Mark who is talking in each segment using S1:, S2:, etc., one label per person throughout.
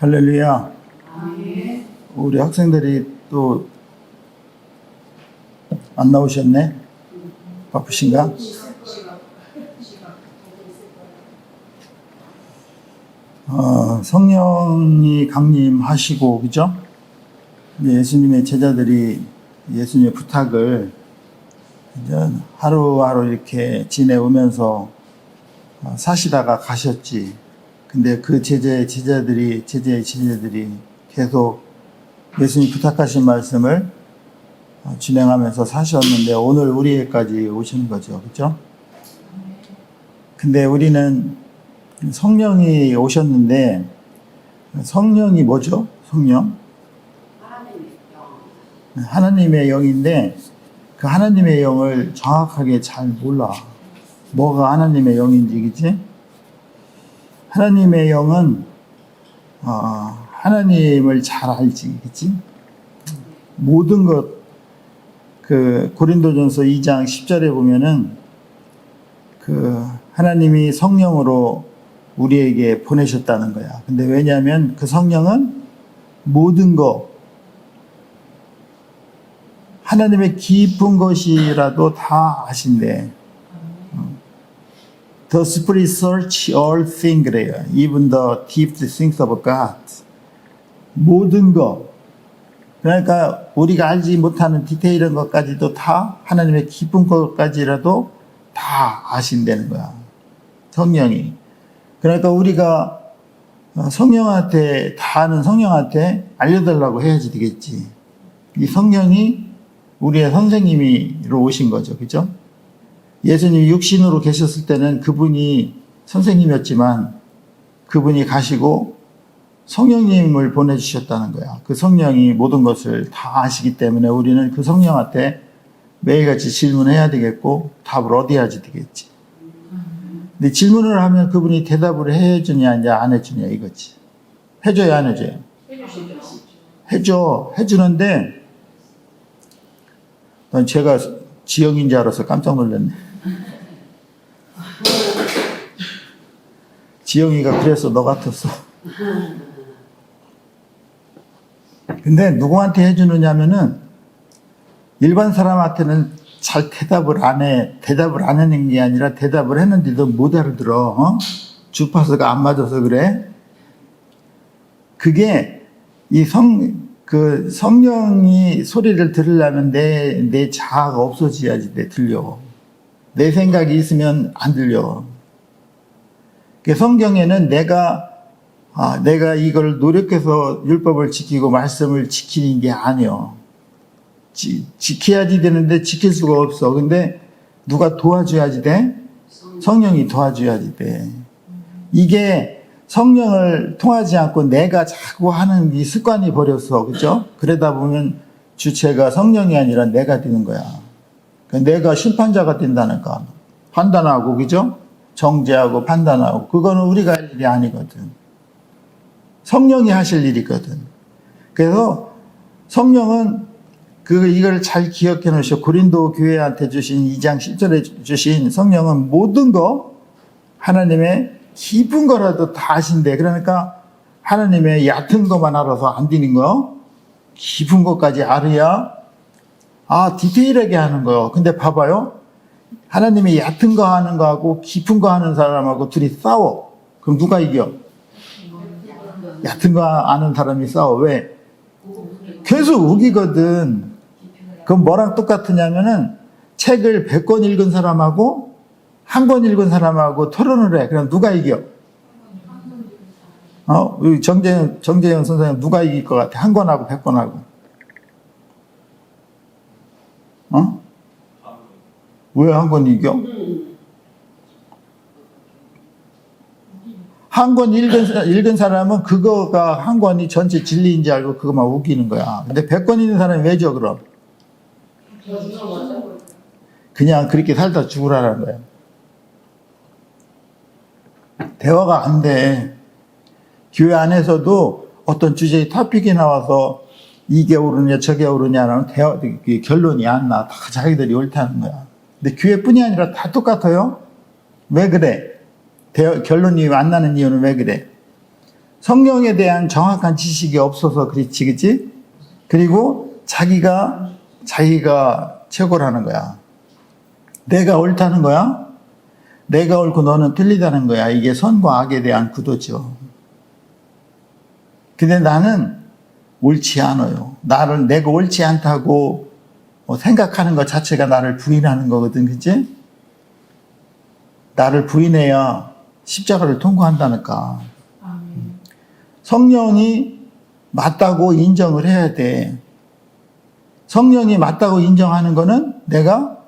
S1: 할렐루야. 우리 학생들이 또 안 나오셨네? 바쁘신가? 성령이 강림하시고, 그죠? 예수님의 제자들이 예수님의 부탁을 이제 하루하루 이렇게 지내오면서 사시다가 가셨지. 근데 그 제자의 제자들이 계속 예수님 부탁하신 말씀을 진행하면서 사셨는데 오늘 우리에까지 오시는 거죠. 그죠? 근데 우리는 성령이 오셨는데 성령이 뭐죠? 성령? 하나님의 영인데 그 하나님의 영을 정확하게 잘 몰라. 뭐가 하나님의 영인지, 그치? 하나님의 영은 하나님을 잘 알지, 그치? 모든 것, 그 고린도전서 2장 10절에 보면은 그 하나님이 성령으로 우리에게 보내셨다는 거야. 근데 왜냐하면 그 성령은 모든 것, 하나님의 깊은 것이라도 다 아신대. The Spirit search all things 그래요. Even the deep things of God. 모든 것. 그러니까 우리가 알지 못하는 디테일한 것까지도 다 하나님의 깊은 것까지라도 다 아신다는 거야. 성령이. 그러니까 우리가 성령한테 다 아는 성령한테 알려달라고 해야지 되겠지. 이 성령이 우리의 선생님이로 오신 거죠. 그죠? 예수님이 육신으로 계셨을 때는 그분이 선생님이었지만 그분이 가시고 성령님을 보내주셨다는 거야. 그 성령이 모든 것을 다 아시기 때문에 우리는 그 성령한테 매일같이 질문해야 되겠고 답을 얻어야지 되겠지. 근데 질문을 하면 그분이 대답을 해주냐 이제 안 해주냐 이거지. 해줘야 안 해줘요? 해주는데 난 제가 지영인 줄 알아서 깜짝 놀랐네. 지영이가 그래서 너 같았어. 근데 누구한테 해주느냐면은 일반 사람한테는 잘 대답을 안 해. 대답을 안 하는 게 아니라 대답을 했는데도 못 알아들어. 주파수가 안 맞아서 그래. 그게 그 성령이 소리를 들으려면 내 자아가 없어져야지 들려. 내 생각이 있으면 안 들려. 그 성경에는 내가 이걸 노력해서 율법을 지키고 말씀을 지키는 게 아니요. 지켜야지 되는데 지킬 수가 없어. 근데 누가 도와줘야지 돼? 성령이 도와줘야지 돼. 이게 성령을 통하지 않고 내가 자꾸 하는 이 습관이 버렸어. 그죠? 그러다 보면 주체가 성령이 아니라 내가 되는 거야. 내가 심판자가 된다니까. 판단하고, 그죠? 정죄하고 판단하고. 그거는 우리가 할 일이 아니거든. 성령이 하실 일이거든. 그래서 성령은 이걸 잘 기억해 놓으셔. 고린도 교회한테 주신 2장 10절에 주신 성령은 모든 거 하나님의 깊은 거라도 다 아신대. 그러니까 하나님의 얕은 것만 알아서 안 되는 거, 깊은 것까지 알아야 디테일하게 하는 거요. 근데 봐봐요. 하나님이 얕은 거 하는 거하고 깊은 거 하는 사람하고 둘이 싸워. 그럼 누가 이겨? 얕은 거 아는 사람이 싸워. 왜? 계속 우기거든. 그럼 뭐랑 똑같으냐면은 책을 100권 읽은 사람하고 한 권 읽은 사람하고 토론을 해. 그럼 누가 이겨? 정재영 선생님 누가 이길 것 같아? 한 권하고 100권하고. 왜 한 권 이겨? 한 권 읽은 사람은 그거가 한 권이 전체 진리인지 알고 그것만 우기는 거야. 근데 100권 읽는 사람이 왜죠, 그럼? 그냥 그렇게 살다 죽으라는 거야. 대화가 안 돼. 교회 안에서도 어떤 주제의 토픽이 나와서 이게 옳으냐 저게 옳으냐는 결론이 안 나. 다 자기들이 옳다는 거야. 근데 교회뿐이 아니라 다 똑같아요. 왜 그래? 결론이 안 나는 이유는 왜 그래? 성령에 대한 정확한 지식이 없어서 그렇지, 그치? 그리고 자기가 최고라는 거야. 내가 옳다는 거야. 내가 옳고 너는 틀리다는 거야. 이게 선과 악에 대한 구도죠. 근데 나는 옳지 않아요. 내가 옳지 않다고 생각하는 것 자체가 나를 부인하는 거거든, 그치? 나를 부인해야 십자가를 통과한다니까. 성령이 맞다고 인정을 해야 돼. 성령이 맞다고 인정하는 거는 내가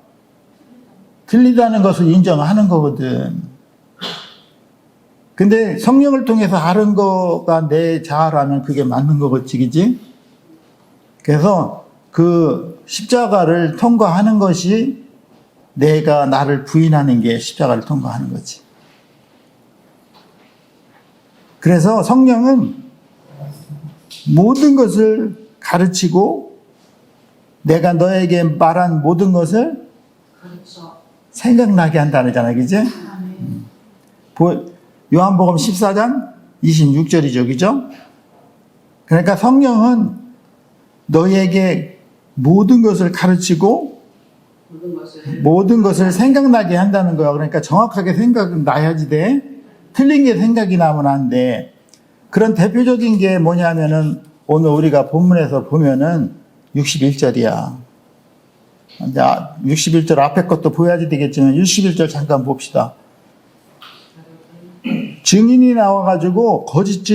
S1: 틀리다는 것을 인정하는 거거든. 근데 성령을 통해서 아는 거가 내 자아라면 그게 맞는 거겠지, 그지? 그래서 그 십자가를 통과하는 것이 내가 나를 부인하는 게 십자가를 통과하는 거지. 그래서 성령은 모든 것을 가르치고 내가 너에게 말한 모든 것을 생각나게 한다잖아요. 그죠? 요한복음 14장 26절이죠. 그죠? 그러니까 성령은 너에게 모든 것을 가르치고 모든 것을 생각나게 한다는 거야. 그러니까 정확하게 생각나야지 돼. 틀린 게 생각이 나면 안 돼. 그런 대표적인 게 뭐냐면은 오늘 우리가 본문에서 보면은 61절이야. 61절 앞에 것도 보여야지 되겠지만 61절 잠깐 봅시다. 증인이 나와가지고 거짓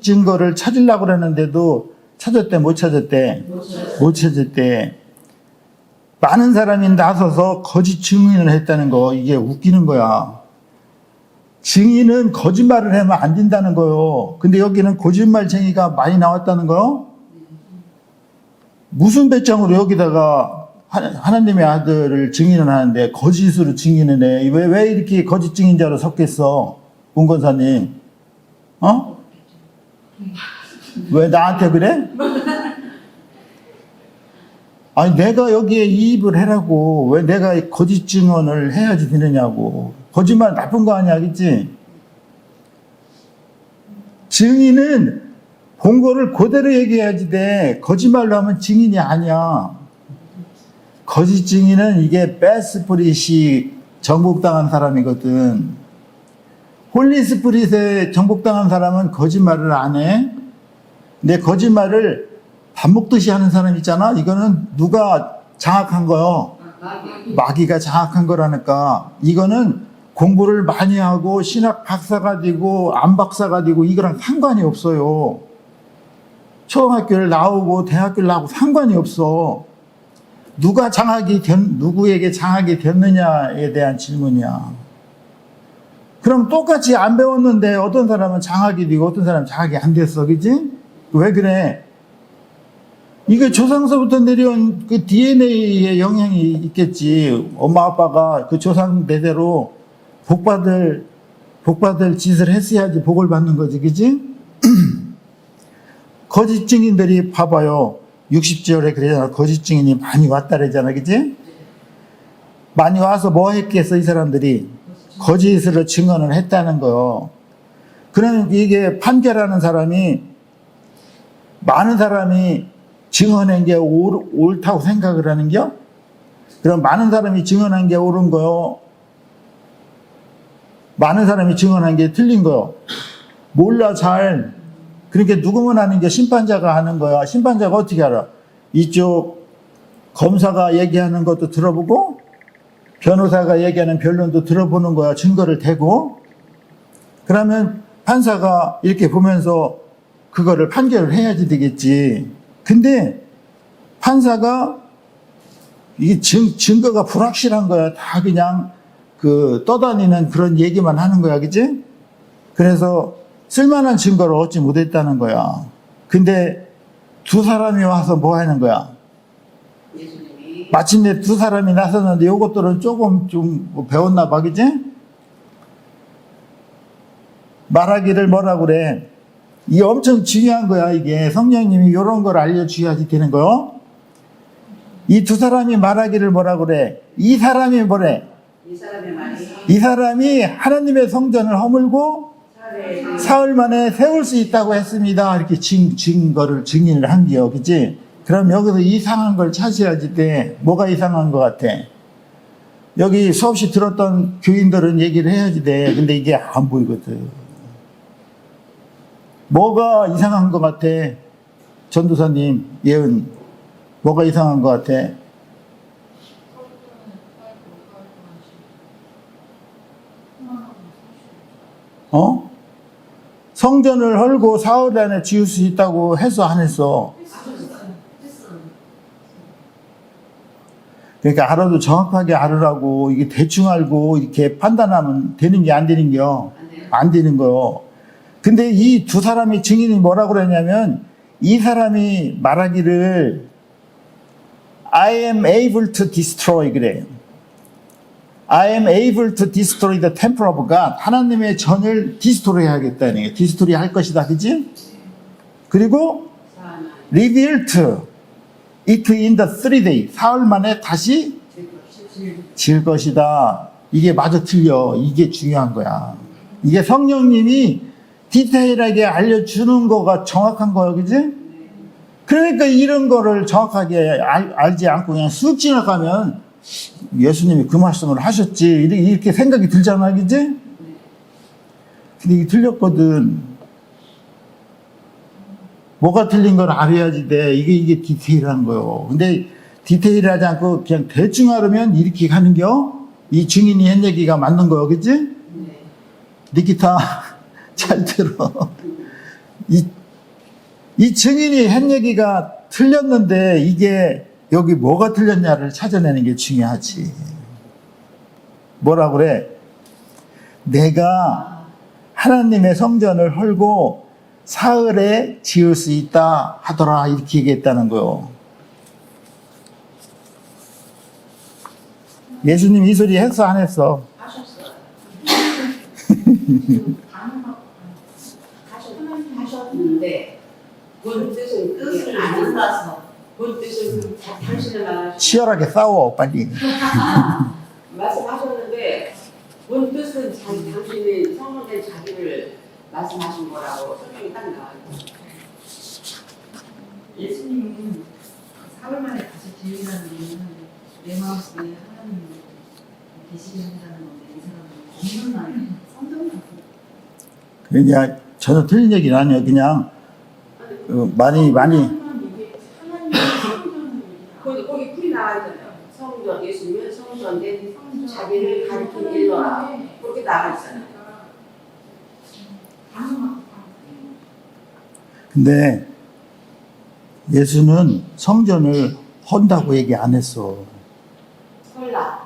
S1: 증거를 찾으려고 그러는데도 찾았대, 못 찾았대? 못 찾았대. 많은 사람이 나서서 거짓 증인을 했다는 거, 이게 웃기는 거야. 증인은 거짓말을 하면 안 된다는 거요. 근데 여기는 거짓말쟁이가 많이 나왔다는 거요? 무슨 배짱으로 여기다가 하나님의 아들을 증인을 하는데 거짓으로 증인을 해? 왜 이렇게 거짓 증인자로 섰겠어? 문건사님. 왜 나한테 그래? 아니, 내가 여기에 이입을 해라고. 왜 내가 거짓 증언을 해야지 되느냐고. 거짓말 나쁜 거 아니야, 그치? 증인은 본 거를 그대로 얘기해야지 돼. 거짓말로 하면 증인이 아니야. 거짓 증인은 이게 배스프릿이 정복당한 사람이거든. 홀리스프릿에 정복당한 사람은 거짓말을 안 해. 근데 거짓말을 밥 먹듯이 하는 사람 있잖아. 이거는 누가 장악한 거요? 마귀가 장악한 거라니까. 이거는 공부를 많이 하고 신학 박사가 되고 안 박사가 되고 이거랑 상관이 없어요. 초등학교를 나오고 대학교를 나오고 상관이 없어. 누구에게 장악이 됐느냐에 대한 질문이야. 그럼 똑같이 안 배웠는데 어떤 사람은 장악이 되고 어떤 사람은 장악이 안 됐어. 그치? 왜 그래? 이게 조상서부터 내려온 그 DNA의 영향이 있겠지. 엄마 아빠가 그 조상 대대로 복받을 짓을 했어야지 복을 받는 거지. 그치? 거짓 증인들이 봐봐요. 60절에 그러잖아. 거짓 증인이 많이 왔다 그러잖아. 그치? 많이 와서 뭐 했겠어, 이 사람들이? 거짓으로 증언을 했다는 거요. 그러면 이게 판결하는 사람이, 많은 사람이 증언한 게 옳다고 생각을 하는 겨? 그럼 많은 사람이 증언한 게 옳은 거요? 많은 사람이 증언한 게 틀린 거요? 몰라, 잘. 그러니까 누구만 하는 게 심판자가 하는 거야. 심판자가 어떻게 알아? 이쪽 검사가 얘기하는 것도 들어보고 변호사가 얘기하는 변론도 들어보는 거야. 증거를 대고. 그러면 판사가 이렇게 보면서 그거를 판결을 해야지 되겠지. 근데 판사가 이게 증거가 불확실한 거야. 다 그냥 떠다니는 그런 얘기만 하는 거야. 그치? 그래서 쓸만한 증거를 얻지 못했다는 거야. 근데 두 사람이 와서 뭐 하는 거야? 마침내 두 사람이 나섰는데 이것들은 조금 좀 배웠나 봐. 그치? 말하기를 뭐라고 그래? 이게 엄청 중요한 거야. 이게 성령님이 이런 걸 알려줘야지 되는 거요. 이 두 사람이 말하기를 뭐라고 그래? 이 사람이 뭐래? 이 사람이 하나님의 성전을 허물고 사흘 만에 세울 수 있다고 했습니다. 이렇게 증인을 한게요. 그치? 그럼 여기서 이상한 걸 찾아야지 돼. 뭐가 이상한 것 같아? 여기 수없이 들었던 교인들은 얘기를 해야지 돼. 근데 이게 안 보이거든. 뭐가 이상한 것 같아? 전도사님, 예은, 뭐가 이상한 것 같아? 성전을 헐고 사흘 안에 지을 수 있다고 해서 안 했어? 그러니까 알아도 정확하게 알으라고. 이게 대충 알고 이렇게 판단하면 되는 게 안 되는 게요. 안 되는 거요. 근데 이 두 사람이 증인이 뭐라고 그러냐면, 이 사람이 말하기를 I am able to destroy 그래요. I am able to destroy the temple of God. 하나님의 전을 디스토리 하겠다는 거예요. 디스토리 할 것이다. 그지? 그리고 rebuilt it in the 3 days. 사흘 만에 다시 지을 것이다. 이게 마저 틀려. 이게 중요한 거야. 이게 성령님이 디테일하게 알려주는 거가 정확한 거예요. 그지? 그러니까 이런 거를 정확하게 알지 않고 그냥 쑥 지나가면 예수님이 그 말씀을 하셨지 이렇게 생각이 들잖아. 그지? 근데 이게 틀렸거든. 뭐가 틀린 걸 알아야지 돼. 이게 디테일한 거요. 근데 디테일하지 않고 그냥 대충 알으면 이렇게 가는겨. 이 증인이 한 얘기가 맞는 거요. 그지? 니키타 잘 들어. 이 증인이 한 얘기가 틀렸는데 이게 여기 뭐가 틀렸냐를 찾아내는 게 중요하지. 뭐라 그래? 내가 하나님의 성전을 헐고 사흘에 지을 수 있다 하더라. 이렇게 얘기했다는 거요. 예수님 이 소리 했어 안 했어?
S2: 하셨어요. 하셨는데 본 뜻은 그게 아니라서 본 뜻은 당신의 말
S1: 치열하게 싸워 빨리.
S2: 말씀하셨는데 본 뜻은 당신이 성령된 자기를 말씀하신 거라고 성경이 딱 나와요.
S3: 예수님은 사흘 만에 다시 지으라는 얘기는 내 마음속에 하나님 계시게 한다는 건데 이 사람은 없는 말이에요. 성경 같은.
S1: 그러니까 전혀 틀린 얘기는 아니에요. 그냥 많이
S2: 거기 풀이 나와 있잖아요. 성전 예수님은 성전된 자기를 가리킨 일러라 그렇게 나와 있잖아요.
S1: 근데 예수는 성전을 헌다고 얘기 안 했어.
S2: 설라.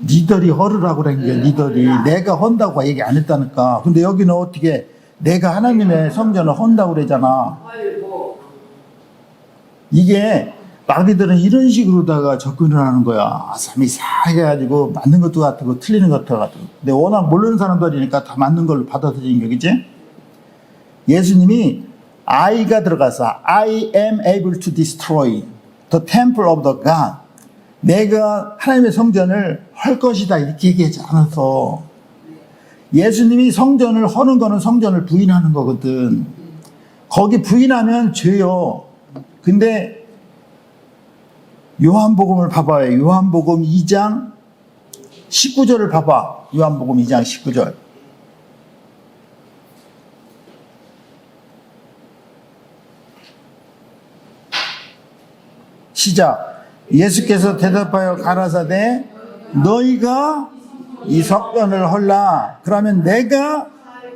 S1: 니들이 허르라고 그런 게 니들이 내가 헌다고 얘기 안 했다니까. 근데 여기는 어떻게 내가 하나님의 성전을 헌다고 그러잖아.
S2: 헐고
S1: 이게 마귀들은 이런 식으로다가 접근을 하는 거야. 아삼이 싹 해가지고 맞는 것도 같고 틀리는 것도 같고. 근데 워낙 모르는 사람들이니까 다 맞는 걸로 받아들이는 게, 그치? 예수님이 I가 들어가서 I am able to destroy the temple of the God. 내가 하나님의 성전을 헐 것이다 이렇게 얘기하지 않아서. 예수님이 성전을 허는 거는 성전을 부인하는 거거든. 거기 부인하면 죄요. 근데 요한복음을 봐봐요. 요한복음 2장 19절을 봐봐. 요한복음 2장 19절. 시작. 예수께서 대답하여 가라사대 너희가 이 성전을 헐라. 그러면 내가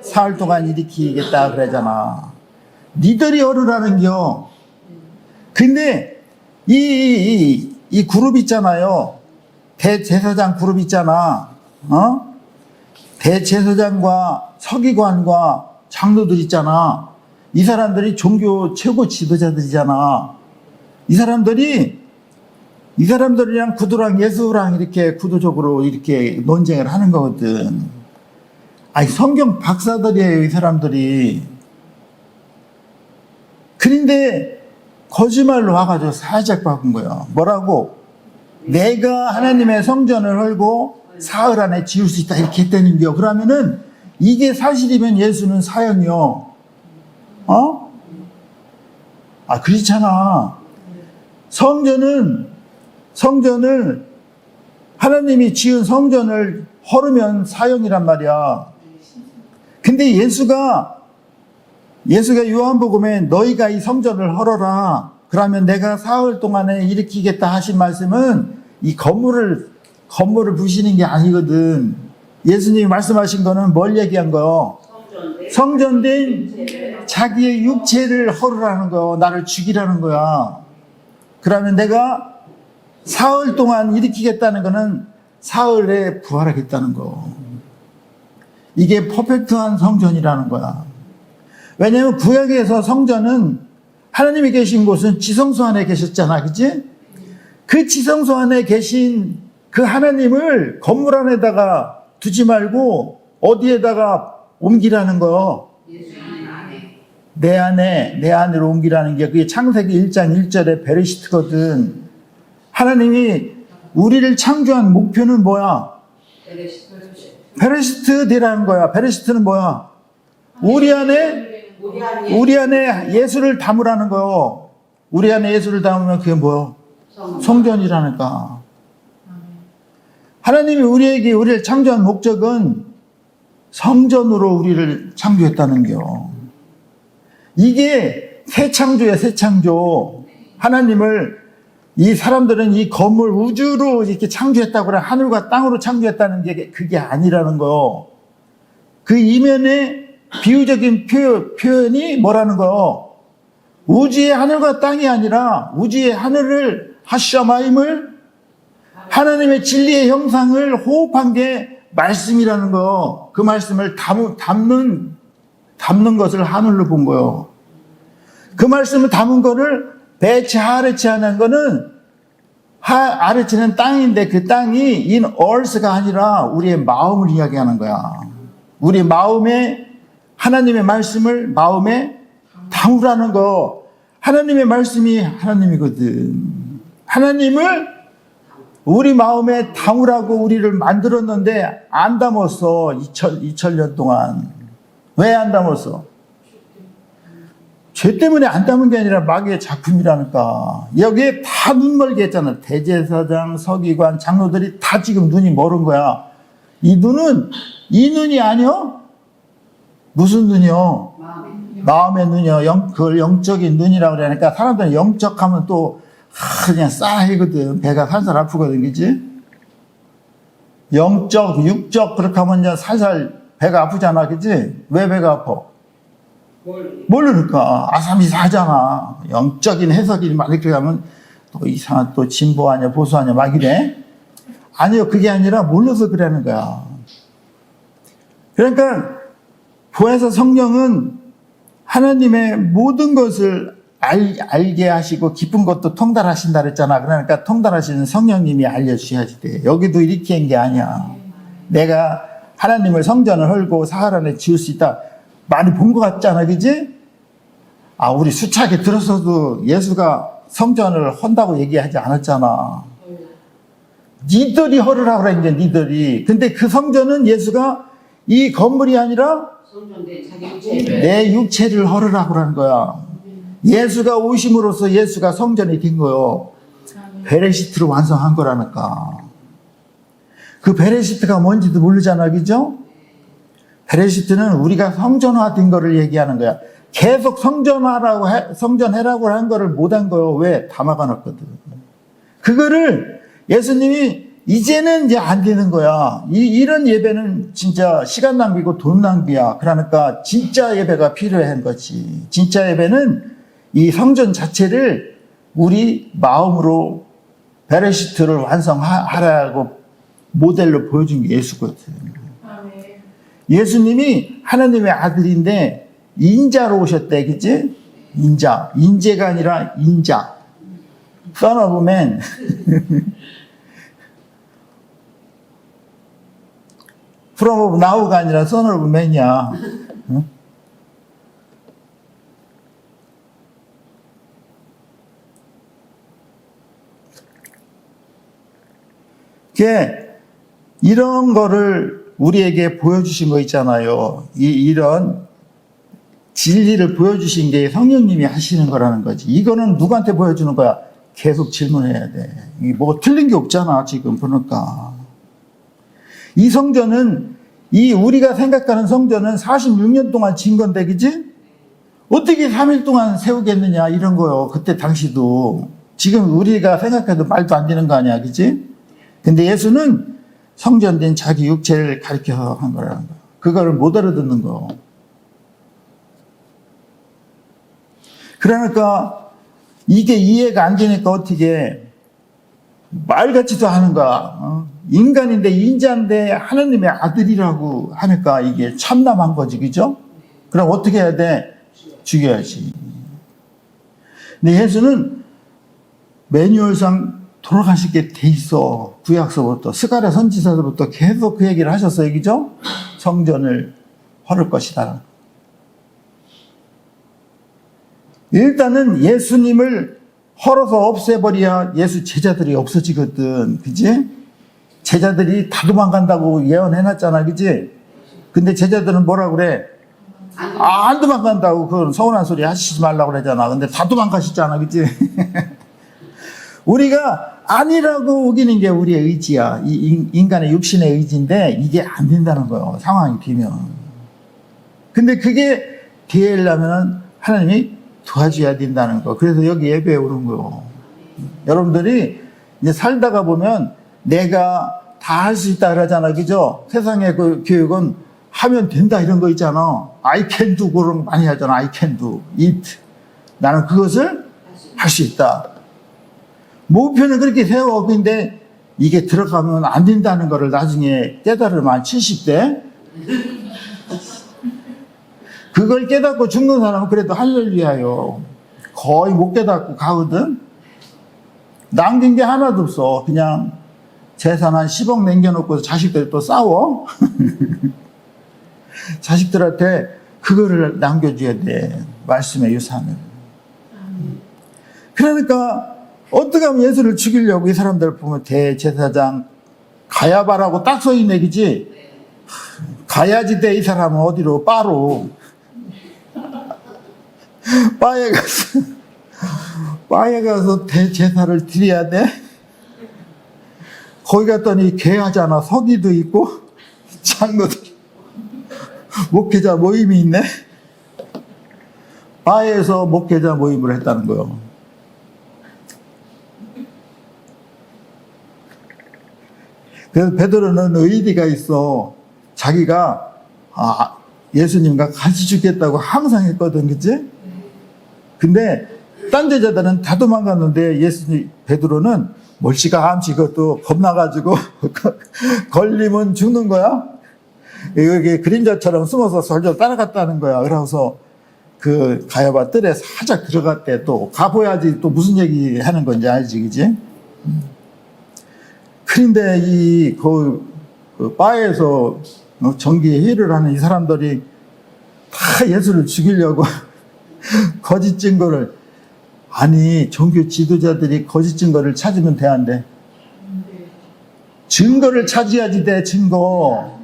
S1: 사흘 동안 일으키겠다 그러잖아. 니들이 허르라는겨. 근데 이 그룹 있잖아요. 대제사장 그룹 있잖아. 대제사장과 서기관과 장로들 있잖아. 이 사람들이 종교 최고 지도자들이잖아. 이 사람들이랑 구두랑 예수랑 이렇게 구도적으로 이렇게 논쟁을 하는 거거든. 아니, 성경 박사들이에요, 이 사람들이. 그런데 거짓말로 와가지고 살짝 바꾼 거예요. 뭐라고? 내가 하나님의 성전을 헐고 사흘 안에 지을 수 있다 이렇게 했다는 거요. 그러면은 이게 사실이면 예수는 사형이요. 어? 그렇잖아. 성전을 하나님이 지은 성전을 헐으면 사형이란 말이야. 근데 예수가 요한복음에 너희가 이 성전을 헐어라. 그러면 내가 사흘 동안에 일으키겠다 하신 말씀은 이 건물을 부시는 게 아니거든. 예수님이 말씀하신 거는 뭘 얘기한 거요? 성전된 자기의 육체를 헐으라는 거, 나를 죽이라는 거야. 그러면 내가 사흘 동안 일으키겠다는 거는 사흘에 부활하겠다는 거. 이게 퍼펙트한 성전이라는 거야. 왜냐하면 구약에서 성전은 하나님이 계신 곳은 지성소 안에 계셨잖아, 그치? 그 지성소 안에 계신 그 하나님을 건물 안에다가 두지 말고 어디에다가 옮기라는 거. 내 안으로 옮기라는 게 그게 창세기 1장 1절의 베레시트거든. 하나님이 우리를 창조한 목표는 뭐야? 베레시트 되라는 거야. 베레시트는 뭐야? 우리 안에 예수를 담으라는 거요. 우리 안에 예수를 담으면 그게 뭐야? 성전이라니까. 하나님이 우리를 창조한 목적은 성전으로 우리를 창조했다는 겨. 이게 새 창조야, 새 창조. 하나님을 이 사람들은 이 건물 우주로 이렇게 창조했다고 그래. 하늘과 땅으로 창조했다는 게 그게 아니라는 거. 그 이면에 비유적인 표현이 뭐라는 거. 우주의 하늘과 땅이 아니라 우주의 하늘을 하샤마임을 하나님의 진리의 형상을 호흡한 게 말씀이라는 거. 그 말씀을 담는 것을 하늘로 본 거요. 그 말씀을 담은 거를 배치 아래치 하는 거는 아래치는 땅인데 그 땅이 in earth가 아니라 우리의 마음을 이야기하는 거야. 우리 마음에 하나님의 말씀을 마음에 담으라는 거. 하나님의 말씀이 하나님이거든. 하나님을 우리 마음에 담으라고 우리를 만들었는데 안 담았어. 2000년 동안. 왜 안 담았어? 죄 때문에 안 담은 게 아니라 마귀의 작품이라니까. 여기에 다 눈멀게 했잖아. 대제사장, 서기관, 장로들이 다 지금 눈이 멀은 거야. 이 눈이 아니요? 무슨 눈이요? 마음의 눈이요. 그걸 영적인 눈이라고 그러니까 사람들은 영적하면 또 그냥 싸해거든. 배가 살살 아프거든, 그치? 영적, 육적 그렇게 하면 이제 살살 배가 아프잖아, 그치? 왜 배가 아파? 모르니까 아삼이사하잖아. 영적인 해석이 막 이렇게 하면 또 이상한 또 진보하냐 보수하냐 막 이래. 아니요, 그게 아니라 몰라서 그러는 거야. 그러니까 보혜사 성령은 하나님의 모든 것을 알게 하시고 깊은 것도 통달하신다 그랬잖아. 그러니까 통달하시는 성령님이 알려주셔야지 돼. 여기도 이렇게 한 게 아니야. 내가 하나님을 성전을 헐고 사흘 안에 지을 수 있다. 많이 본 것 같잖아, 그지? 우리 수차게 들었어도 예수가 성전을 헌다고 얘기하지 않았잖아. 니들이 헐으라고 그랬는데, 니들이. 근데 그 성전은 예수가 이 건물이 아니라 내 육체를 헐으라고 그러는 거야. 예수가 오심으로써 예수가 성전이 된 거요. 베레시트로 완성한 거라니까. 그 베레시트가 뭔지도 모르잖아, 그죠? 베레시트는 우리가 성전화된 거를 얘기하는 거야. 계속 성전해라고 한 거를 못한 거요. 왜? 다 막아놨거든. 그거를 예수님이 이제는 이제 안 되는 거야. 이런 예배는 진짜 시간 낭비고 돈 낭비야. 그러니까 진짜 예배가 필요한 거지. 진짜 예배는 이 성전 자체를 우리 마음으로 베레시트를 완성하라고 모델로 보여준 게 예수거든. 예수님이 하나님의 아들인데 인자로 오셨대, 그치? 인재가 아니라 인자. Son of man. From of now가 아니라 Son of man이야. 응? 이런 거를 우리에게 보여주신 거 있잖아요. 이런 진리를 보여주신 게 성령님이 하시는 거라는 거지. 이거는 누구한테 보여주는 거야? 계속 질문해야 돼. 이게 뭐 틀린 게 없잖아, 지금 보니까. 이 성전은, 우리가 생각하는 성전은 46년 동안 진 건데, 그지? 어떻게 3일 동안 세우겠느냐, 이런 거요. 그때 당시도. 지금 우리가 생각해도 말도 안 되는 거 아니야, 그지? 근데 예수는 성전된 자기 육체를 가리켜서 한 거라는 거야. 그거를 못 알아듣는 거. 그러니까 이게 이해가 안 되니까 어떻게 말 같지도 않은 거야. 인간인데 인자인데 하나님의 아들이라고 하니까 이게 참남한 거지, 그죠? 그럼 어떻게 해야 돼? 죽여야지. 근데 예수는 매뉴얼상 돌아가시게 돼 있어. 구약서부터 스가랴 선지자서부터 계속 그 얘기를 하셨어요, 그죠? 성전을 헐을 것이다. 일단은 예수님을 헐어서 없애버려야 예수 제자들이 없어지거든. 그지? 제자들이 다 도망간다고 예언해놨잖아. 그지? 근데 제자들은 뭐라 그래? 안 도망간다고. 그건 서운한 소리 하시지 말라고 그러잖아. 근데 다 도망가시잖아. 그지? 우리가 아니라고 우기는 게 우리의 의지야. 이 인간의 육신의 의지인데 이게 안 된다는 거예요. 상황이 되면. 근데 그게 되려면 하나님이 도와줘야 된다는 거. 그래서 여기 예배에 오는 거요. 여러분들이 이제 살다가 보면 내가 다 할 수 있다 그러잖아. 그죠? 세상의 그 교육은 하면 된다 이런 거 있잖아. I can do 그런 거 많이 하잖아. I can do it. 나는 그것을 할 수 있다. 목표는 그렇게 세워. 근데 이게 들어가면 안 된다는 거를 나중에 깨달으면 70대 그걸 깨닫고 죽는 사람은 그래도 할렐루야요. 거의 못 깨닫고 가거든. 남긴 게 하나도 없어. 그냥 재산 한 10억 남겨놓고 자식들이 또 싸워. 자식들한테 그거를 남겨줘야 돼. 말씀의 유산을. 그러니까 어떻게 하면 예수를 죽이려고 이 사람들 보면 대제사장 가야바라고 딱 써 있네, 그지? 가야지 돼. 이 사람은 어디로? 바로. 바에 가서 대제사를 드려야 돼? 거기 갔더니 개하잖아. 서기도 있고 장로도 목회자 모임이 있네. 바에서 목회자 모임을 했다는 거예요. 그래서 베드로는 의리가 있어. 자기가 예수님과 같이 죽겠다고 항상 했거든, 그치? 근데 딴 제자들은 다 도망갔는데 베드로는 멀찌감치 그것도 겁나가지고 걸리면 죽는 거야. 이게 그림자처럼 숨어서 솔솔 따라갔다는 거야. 그래서 그 가야바 뜰에 살짝 들어갔대. 또 가봐야지 또 무슨 얘기 하는 건지 알지, 그지? 그런데 그 바에서 정기 회의를 하는 이 사람들이 다 예수를 죽이려고 거짓 증거를, 아니 종교 지도자들이 거짓 증거를 찾으면 돼안돼? 증거를 찾아야지 돼. 증거.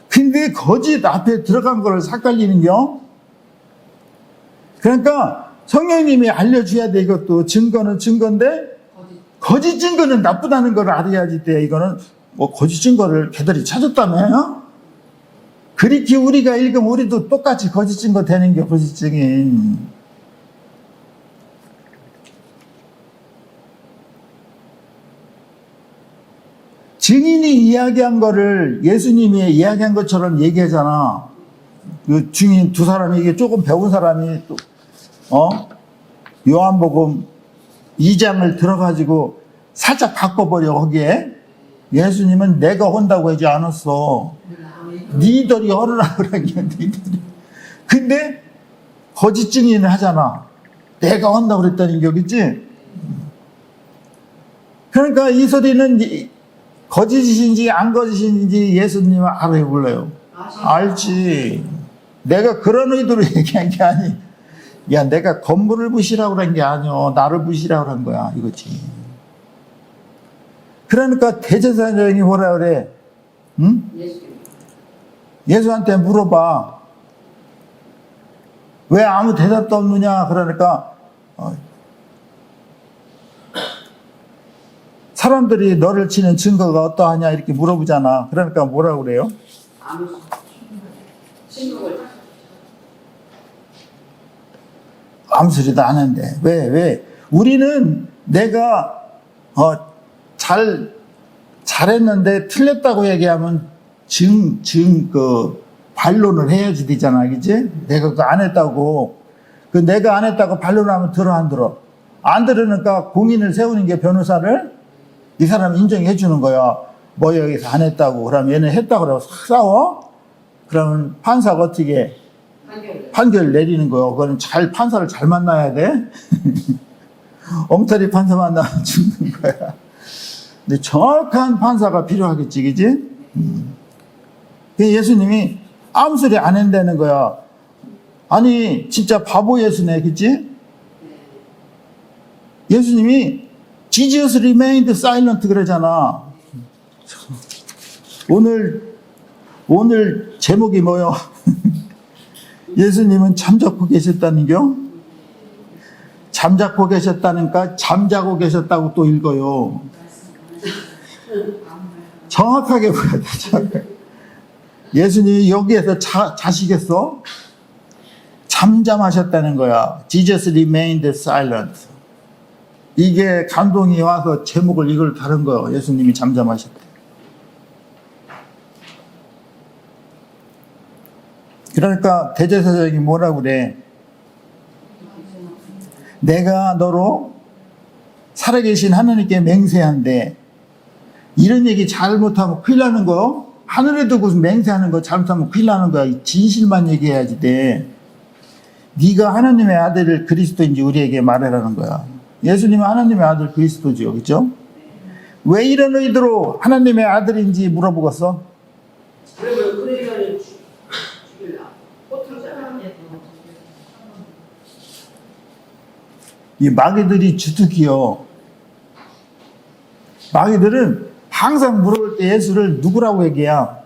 S1: 근데 거짓 앞에 들어간 거를 삭갈리는겨. 그러니까 성령님이 알려줘야 돼. 이것도 증거는 증거인데 거짓 증거는 나쁘다는 걸 알아야지 돼. 이거는 뭐 거짓 증거를 걔들이 찾았다며? 그렇게 우리가 읽으면 우리도 똑같이 거짓 증거 되는 게 거짓 증인. 증인이 이야기한 거를 예수님이 이야기한 것처럼 얘기하잖아. 그 증인 두 사람이, 이게 조금 배운 사람이 또, 요한복음 2장을 들어가지고 살짝 바꿔버려. 거기에 예수님은 내가 혼다고 하지 않았어. 니들이 허르라 그러기에 니들이. 근데 거짓 증인을 하잖아. 내가 한다고 그랬다는 거겠지? 그러니까 이 소리는 거짓인지 안 거짓인지 예수님은 알아요, 몰라요? 알지. 내가 그런 의도로 얘기한 게 아니. 야, 내가 건물을 부시라고 한 게 아니야. 나를 부시라고 한 거야. 이거지. 그러니까 대제사장이 뭐라 그래? 응? 예수한테 물어봐. 왜 아무 대답도 없느냐? 그러니까 사람들이 너를 치는 증거가 어떠하냐 이렇게 물어보잖아. 그러니까 뭐라고 그래요?
S2: 아무 신경을
S1: 아무 소리도 안 하는데. 왜? 우리는 내가 잘했는데 틀렸다고 얘기하면 반론을 해야지 되잖아. 그지? 내가 그거 안 했다고. 내가 안 했다고 반론하면 들어, 안 들어? 안 들으니까 공인을 세우는 게 변호사를 이 사람 인정해 주는 거야. 뭐 여기서 안 했다고. 그럼 얘는 했다고 그러고 싹 싸워? 그러면 판사가 어떻게 판결 내리는 거예요. 그거는 판사를 잘 만나야 돼. 엉터리 판사 만나면 죽는 거야. 근데 정확한 판사가 필요하겠지, 그지? 예수님이 아무 소리 안 한다는 거야. 아니, 진짜 바보 예수네, 그치? 예수님이 Jesus remained silent 그러잖아. 오늘 제목이 뭐요? 예수님은 잠자코 계셨다는겨? 잠자코 계셨다니까 잠자고 계셨다고 또 읽어요. 정확하게 보여야 돼. 정확하게. 예수님이 여기에서 자시겠어? 잠잠하셨다는 거야. Jesus remained silent. 이게 감동이 와서 제목을 이걸 다른 거예요. 예수님이 잠잠하셨대. 그러니까 대제사장이 뭐라고 그래? 내가 너로 살아계신 하나님께 맹세한데 이런 얘기 잘못하면 큰일 나는 거. 하늘에 두고 맹세하는 거 잘못하면 큰일 나는 거야. 진실만 얘기해야지 돼. 네가 하나님의 아들 그리스도인지 우리에게 말하라는 거야. 예수님은 하나님의 아들 그리스도죠. 그렇죠? 왜 이런 의도로 하나님의 아들인지 물어보겠어?
S2: 그러면 죽일라. 호텔잖아.
S1: 이 마귀들이 주특기요. 마귀들은 항상 물어볼 때 예수를 누구라고 얘기해야?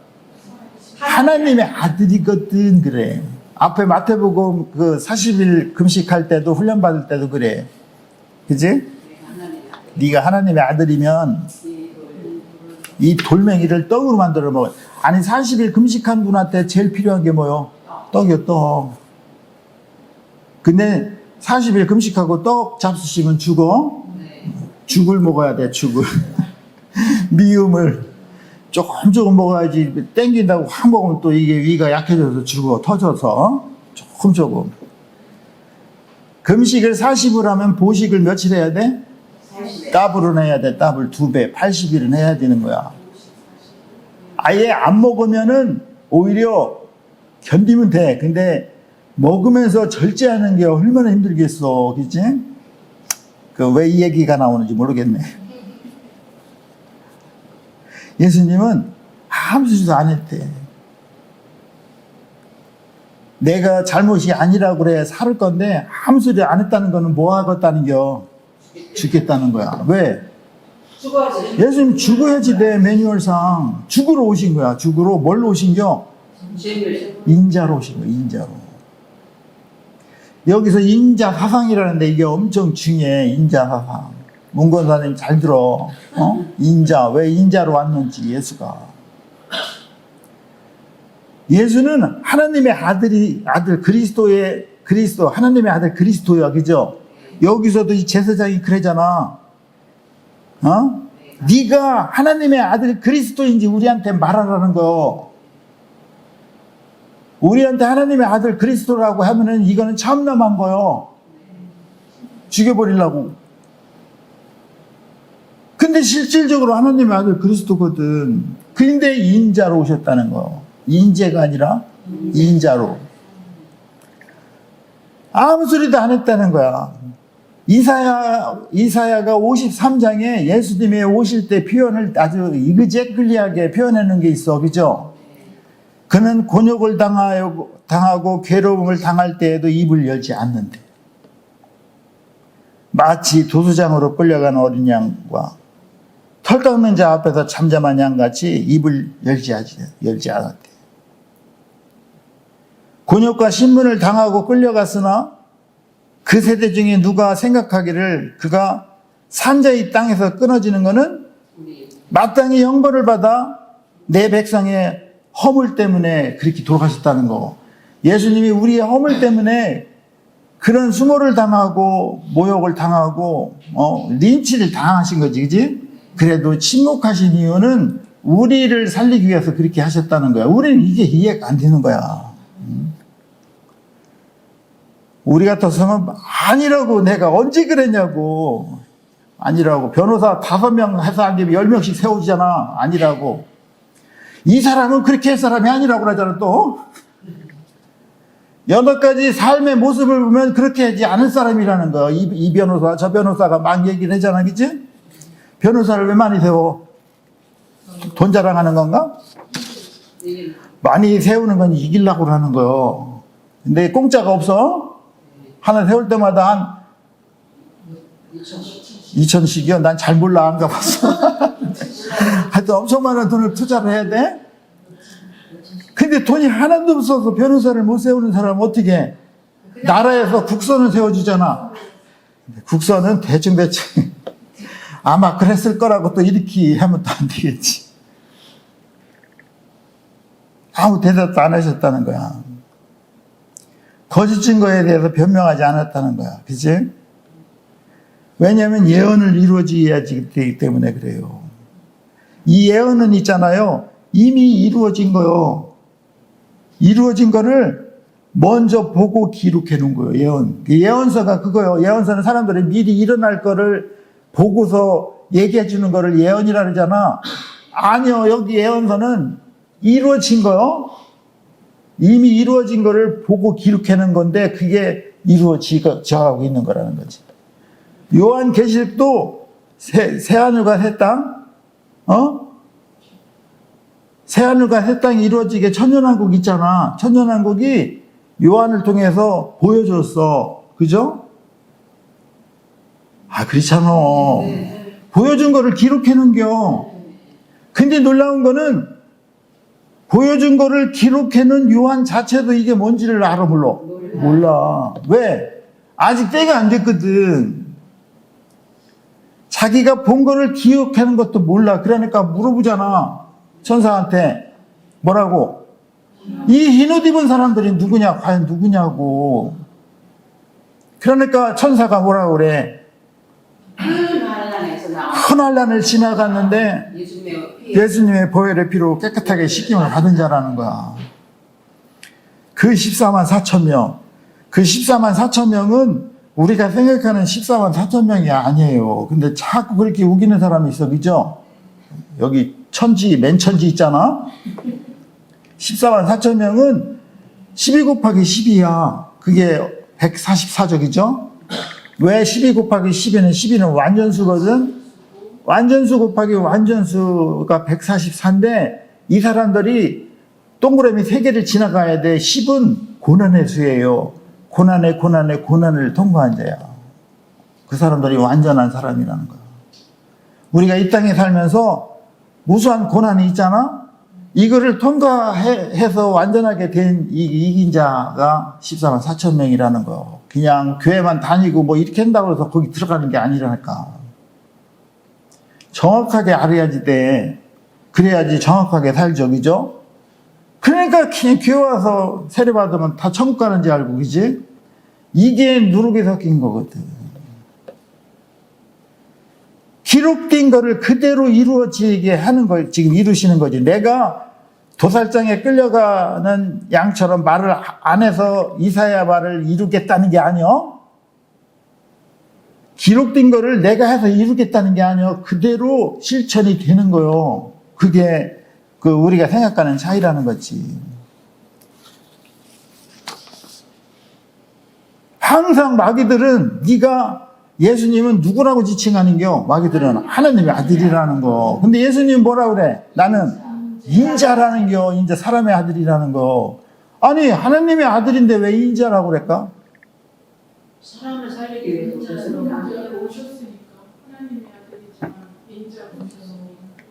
S1: 하나님의 아들이거든 그래. 앞에 마태복음 40일 금식할 때도 훈련 받을 때도 그래. 그지? 네가 하나님의 아들이면 이 돌멩이를 떡으로 만들어 먹어. 아니 40일 금식한 분한테 제일 필요한 게 뭐요? 떡이요, 떡. 근데 40일 금식하고 떡 잡수시면 죽어. 죽을 먹어야 돼, 죽을. 미음을 조금 먹어야지. 땡긴다고 확 먹으면 또 이게 위가 약해져서 죽어, 터져서. 조금. 금식을 40을 하면 보식을 며칠 해야 돼?
S2: 40일.
S1: 더블은 해야 돼. 더블 2배. 80일은 해야 되는 거야. 아예 안 먹으면은 오히려 견디면 돼. 근데 먹으면서 절제하는 게 얼마나 힘들겠어. 그치? 왜 이 얘기가 나오는지 모르겠네. 예수님은 아무 소리도 안 했대. 내가 잘못이 아니라고 그래. 살을 건데 아무 소리 안 했다는 거는 뭐 하겠다는 겨? 죽겠다는 거야. 왜?
S2: 죽어야지.
S1: 예수님 죽어야지 돼. 매뉴얼상. 죽으러 오신 거야. 죽으러. 뭘로 오신 겨? 인자로 오신 거야. 인자로. 여기서 인자 사상이라는데 이게 엄청 중요해. 인자 사상. 문권사님 잘 들어. 인자. 왜 인자로 왔는지 예수가. 예수는 하나님의 아들 그리스도, 하나님의 아들 그리스도야. 그죠? 여기서도 이 제사장이 그러잖아. 네가 하나님의 아들 그리스도인지 우리한테 말하라는 거. 우리한테 하나님의 아들 그리스도라고 하면은 이거는 참남한 거요. 죽여버리려고. 근데 실질적으로 하나님의 아들 그리스도거든. 근데 인자로 오셨다는 거. 인재가 아니라 인자로. 아무 소리도 안 했다는 거야. 이사야가 53장에 예수님이 오실 때 표현을 아주 이그제클리하게 표현하는 게 있어. 그죠? 그는 곤욕을 당하고 괴로움을 당할 때에도 입을 열지 않는데 마치 도수장으로 끌려간 어린 양과 털 깎는 자 앞에서 잠잠한 양같이 입을 열지 않았대. 곤욕과 신문을 당하고 끌려갔으나 그 세대 중에 누가 생각하기를 그가 산자의 땅에서 끊어지는 것은 마땅히 형벌을 받아 내 백성의 허물 때문에 그렇게 돌아가셨다는 거. 예수님이 우리의 허물 때문에 그런 수모를 당하고 모욕을 당하고 린치를 당하신 거지, 그지? 그래도 침묵하신 이유는 우리를 살리기 위해서 그렇게 하셨다는 거야. 우리는 이게 이해가 안 되는 거야. 우리 같아서는 아니라고, 내가 언제 그랬냐고. 아니라고. 변호사 5명 해서 안 되면 10명씩 세우잖아. 아니라고. 이 사람은 그렇게 할 사람이 아니라고 그러잖아, 또. 여러 가지 삶의 모습을 보면 그렇게 하지 않을 사람이라는 거야. 이 변호사, 저 변호사가 막 얘기를 하잖아, 그치? 변호사를 왜 많이 세워? 돈 자랑하는 건가? 많이 세우는 건 이기려고 하는 거요. 근데 공짜가 없어. 하나 세울 때마다 한 2,000씩이요? 난 잘 몰라, 안 가봤어. 하여튼 엄청 많은 돈을 투자를 해야 돼? 근데 돈이 하나도 없어서 변호사를 못 세우는 사람은 어떻게 해? 나라에서 국선을 세워주잖아. 국선은 대충 아마 그랬을 거라고 또 이렇게 하면 또 안 되겠지. 아무 대답도 안 하셨다는 거야. 거짓 증거에 대해서 변명하지 않았다는 거야. 그치? 왜냐하면 예언을 이루어져야지 되기 때문에 그래요. 이 예언은 있잖아요. 이미 이루어진 거요. 이루어진 거를 먼저 보고 기록해 놓은 거예요. 예언. 예언서가 그거요. 예언서는 사람들이 미리 일어날 거를 보고서 얘기해 주는 거를 예언이라 그러잖아. 아니요. 여기 예언서는 이루어진 거요. 이미 이루어진 거를 보고 기록해 놓은 건데 그게 이루어져가고 있는 거라는 거지. 요한계시록도 새하늘과 새 땅, 새하늘과 새 땅이 이루어지게 천년왕국 있잖아. 천년왕국이 요한을 통해서 보여줬어. 그죠? 아, 그렇잖아. 보여준 거를 기록해 놓은겨. 근데 놀라운 거는 보여준 거를 기록해 놓은 요한 자체도 이게 뭔지를 알아, 몰라. 왜? 아직 때가 안 됐거든. 자기가 본 거를 기억하는 것도 몰라. 그러니까 물어보잖아. 천사한테. 뭐라고? 이 흰옷 입은 사람들이 누구냐? 과연 누구냐고. 그러니까 천사가 뭐라고 그래? 큰 환난을 지나갔는데 예수님의 보혈의 피로 깨끗하게 씻김을 받은 자라는 거야. 그 14만 4천 명. 그 14만 4천 명은 우리가 생각하는 14만 4천 명이 아니에요. 근데 자꾸 그렇게 우기는 사람이 있어. 그죠? 여기 맨천지 있잖아? 14만 4천 명은 12 곱하기 12야. 그게 144적이죠? 왜 12 곱하기 12는 12는 완전수거든? 완전수 곱하기 완전수가 144인데 이 사람들이 동그라미 3개를 지나가야 돼. 10은 고난의 수예요. 고난을 통과한 자야. 그 사람들이 완전한 사람이라는 거야. 우리가 이 땅에 살면서 무수한 고난이 있잖아? 이거를 통과해서 완전하게 된 이긴 자가 14만 4천 명이라는 거. 그냥 교회만 다니고 뭐 이렇게 한다고 해서 거기 들어가는 게 아니라니까. 정확하게 알아야지 돼. 그래야지 정확하게 살죠. 그죠? 그러니까 그냥 교회 와서 세례 받으면 다 천국 가는지 알고, 그지? 이게 누룩이 섞인 거거든. 기록된 거를 그대로 이루어지게 하는 걸 지금 이루시는 거지. 내가 도살장에 끌려가는 양처럼 말을 안 해서 이사야 말을 이루겠다는 게 아니요. 기록된 거를 내가 해서 이루겠다는 게 아니요. 그대로 실천이 되는 거요. 그게 우리가 생각하는 차이라는 거지. 항상 마귀들은 네가 예수님은 누구라고 지칭하는겨? 마귀들은 하나님의 아들이라는 거. 근데 예수님 뭐라 그래? 나는 인자라는 겨. 인자, 사람의 아들이라는 거. 아니 하나님의 아들인데 왜 인자라고 그럴까?
S2: 사람을 살리기 위해서
S4: 인자로 오셨으니까 하나님의 아들이지만 인자로 오셔서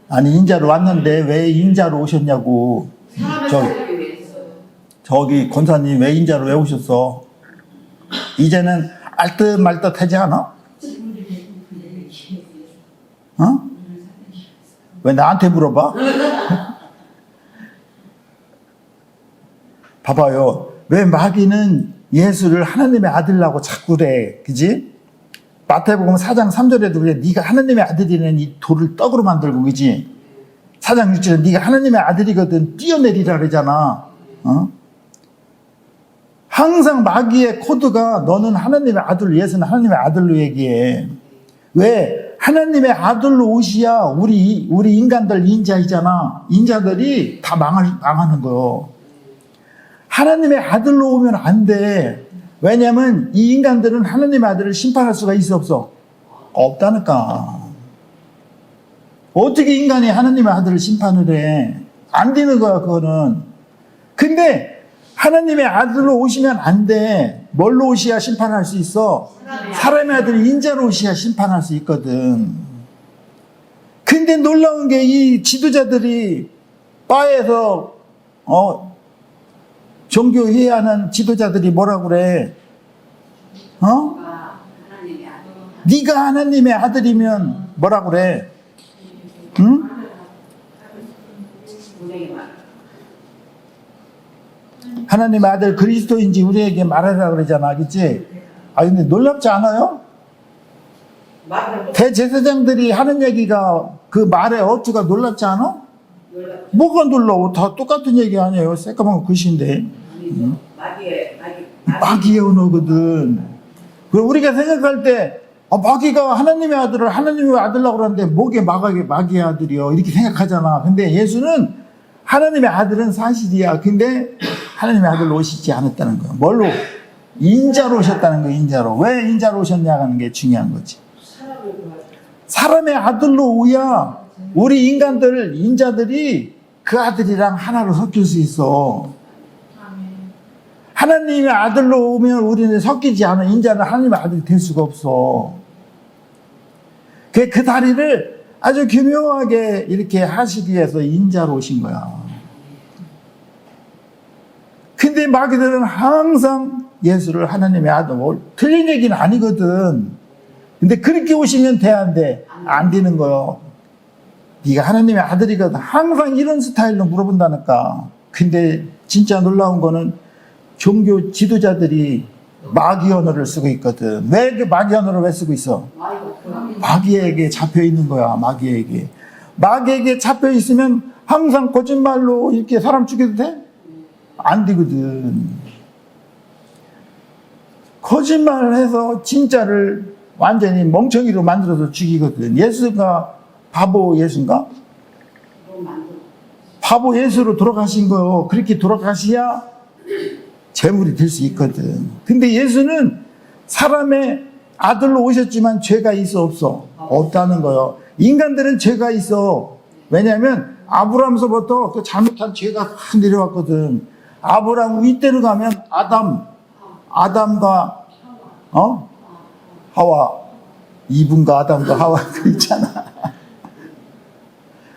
S1: 아니 인자로 왔는데 왜 인자로 오셨냐고.
S2: 사람을
S1: 저-
S2: 살리기 위해서.
S1: 저기 권사님 왜 인자로 왜 오셨어? 이제는 알듯말듯하지 않아?
S3: 우리 대부분 그 얘기를 기억해서
S1: 어?
S3: 우리를 살리기 위해서.
S1: 왜 나한테 물어봐? 봐봐요. 왜 마귀는 예수를 하나님의 아들라고 자꾸 그래. 그지? 마태복음 4장 3절에도 그래. 네가 하나님의 아들이는 이 돌을 떡으로 만들고, 그지? 4장 6절에 네가 하나님의 아들이거든 뛰어내리라 그러잖아. 어? 항상 마귀의 코드가 너는 하나님의 아들, 예수는 하나님의 아들로 얘기해. 왜? 하나님의 아들로 오시야 우리 인간들 인자이잖아. 인자들이 다 망하는 거요. 하나님의 아들로 오면 안 돼. 왜냐면 이 인간들은 하나님의 아들을 심판할 수가 있어 없어? 없다니까. 어떻게 인간이 하나님의 아들을 심판을 해? 안 되는 거야 그거는. 근데 하나님의 아들로 오시면 안 돼. 뭘로 오셔야 심판할 수 있어? 사람의 아들 인자로 오셔야 심판할 수 있거든. 근데 놀라운 게 이 지도자들이 바에서 종교회의하는 지도자들이 뭐라고 그래?
S2: 하나님의 아들.
S1: 네가 하나님의 아들이면 뭐라고 그래? 응?
S2: 분명히 말.
S1: 하나님의 아들 그리스도인지 우리에게 말하라 그러잖아. 그치? 아, 근데 놀랍지 않아요?
S2: 말을
S1: 대제사장들이 하는 얘기가 그 말의 어투가 놀랍지 않아?
S2: 놀라.
S1: 뭐가 놀라워? 다 똑같은 얘기 아니에요. 새까만 글씨인데. 마귀의 언어거든. 그럼 우리가 생각할 때 마귀가 하나님의 아들을 하나님의 아들라고 그러는데 뭐게 마귀의 아들이요? 이렇게 생각하잖아. 근데 예수는 하나님의 아들은 사실이야. 근데 하나님의 아들로 오시지 않았다는 거야. 뭘로? 인자로 오셨다는 거야. 인자로. 왜 인자로 오셨냐 하는 게 중요한 거지. 사람의 아들로 오야 우리 인간들, 인자들이 그 아들이랑 하나로 섞일 수 있어. 하나님의 아들로 오면 우리는 섞이지 않아. 인자는 하나님의 아들이 될 수가 없어. 그 다리를 아주 교묘하게 이렇게 하시기 위해서 인자로 오신 거야. 근데 마귀들은 항상 예수를 하나님의 아들, 틀린 얘기는 아니거든. 근데 그렇게 오시면 돼, 안 돼? 안 되는 거요. 네가 하나님의 아들이거든. 항상 이런 스타일로 물어본다니까. 근데 진짜 놀라운 거는 종교 지도자들이 마귀 언어를 쓰고 있거든. 왜 그 마귀 언어를 왜 쓰고 있어? 마귀에게 잡혀 있는 거야. 마귀에게 잡혀 있으면 항상 거짓말로 이렇게 사람 죽여도 돼? 안 되거든. 거짓말을 해서 진짜를 완전히 멍청이로 만들어서 죽이거든. 예수가 바보 예수인가? 바보 예수로 돌아가신 거요. 그렇게 돌아가셔야 재물이 될 수 있거든. 근데 예수는 사람의 아들로 오셨지만 죄가 있어 없어? 없다는 거요. 인간들은 죄가 있어. 왜냐하면 아브라함서부터 그 잘못한 죄가 확 내려왔거든. 아브라함 윗대로 가면 아담과 하와, 이분과 아담과 하와 그 있잖아.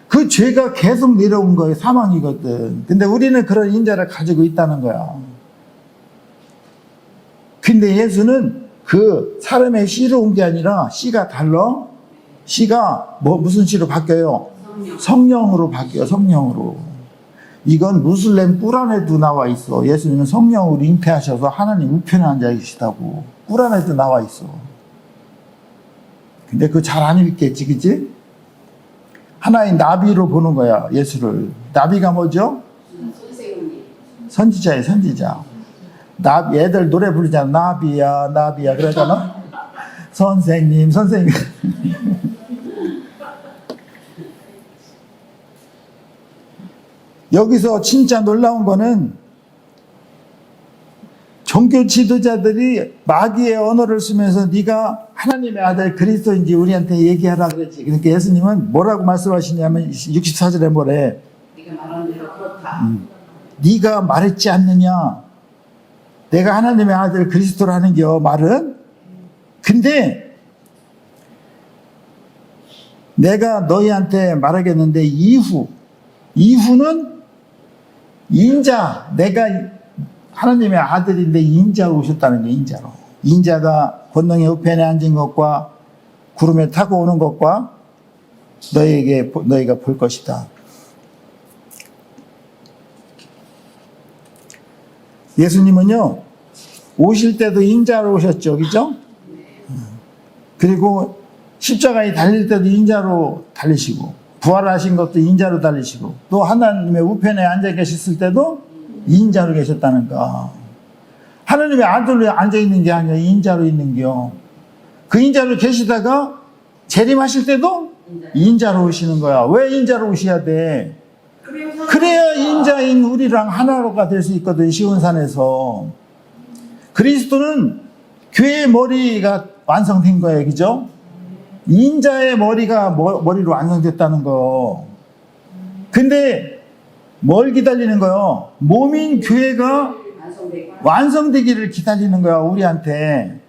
S1: 그 죄가 계속 내려온 거예요. 사망이거든. 근데 우리는 그런 인자를 가지고 있다는 거야. 근데 예수는 그 사람의 씨로 온 게 아니라 씨가 달라. 씨가 무슨 씨로 바뀌어요? 성령으로 바뀌어요. 성령으로. 이건 무슬림 꾸란에도 나와 있어. 예수님은 성령으로 잉태하셔서 하나님 우편에 앉아 계시다고. 꾸란에도 나와 있어. 근데 그거 잘 안 읽겠지, 그치? 하나의 나비로 보는 거야, 예수를. 나비가 뭐죠? 선지자예요, 선지자. 애들 노래 부르잖아. 나비야, 나비야. 그러잖아. 선생님. 여기서 진짜 놀라운 거는 종교 지도자들이 마귀의 언어를 쓰면서 네가 하나님의 아들 그리스도인지 우리한테 얘기하라 그랬지. 그러니까 예수님은 뭐라고 말씀하시냐면 64절에 뭐래?
S2: 네가 말한 대로 그렇다.
S1: 네가 말했지 않느냐? 내가 하나님의 아들 그리스도라는 게 말은? 근데 내가 너희한테 말하겠는데 이후는 인자, 내가 하나님의 아들인데 인자로 오셨다는 게 인자로. 인자가 권능의 우편에 앉은 것과 구름에 타고 오는 것과 너희가 볼 것이다. 예수님은요, 오실 때도 인자로 오셨죠. 그죠? 그리고 십자가에 달릴 때도 인자로 달리시고, 부활하신 것도 인자로 달리시고, 또 하나님의 우편에 앉아 계셨을 때도 인자로 계셨다는 거. 하나님의 아들로 앉아 있는 게 아니라 인자로 있는 게요. 그 인자로 계시다가 재림하실 때도 인자로 오시는 거야. 왜 인자로 오셔야 돼? 그래야 인자인 우리랑 하나로가 될 수 있거든, 시온산에서. 그리스도는 교회의 머리가 완성된 거예요. 그죠? 인자의 머리로 완성됐다는 거. 근데 뭘 기다리는 거요? 몸인 교회가 완성되기를 기다리는 거야, 우리한테.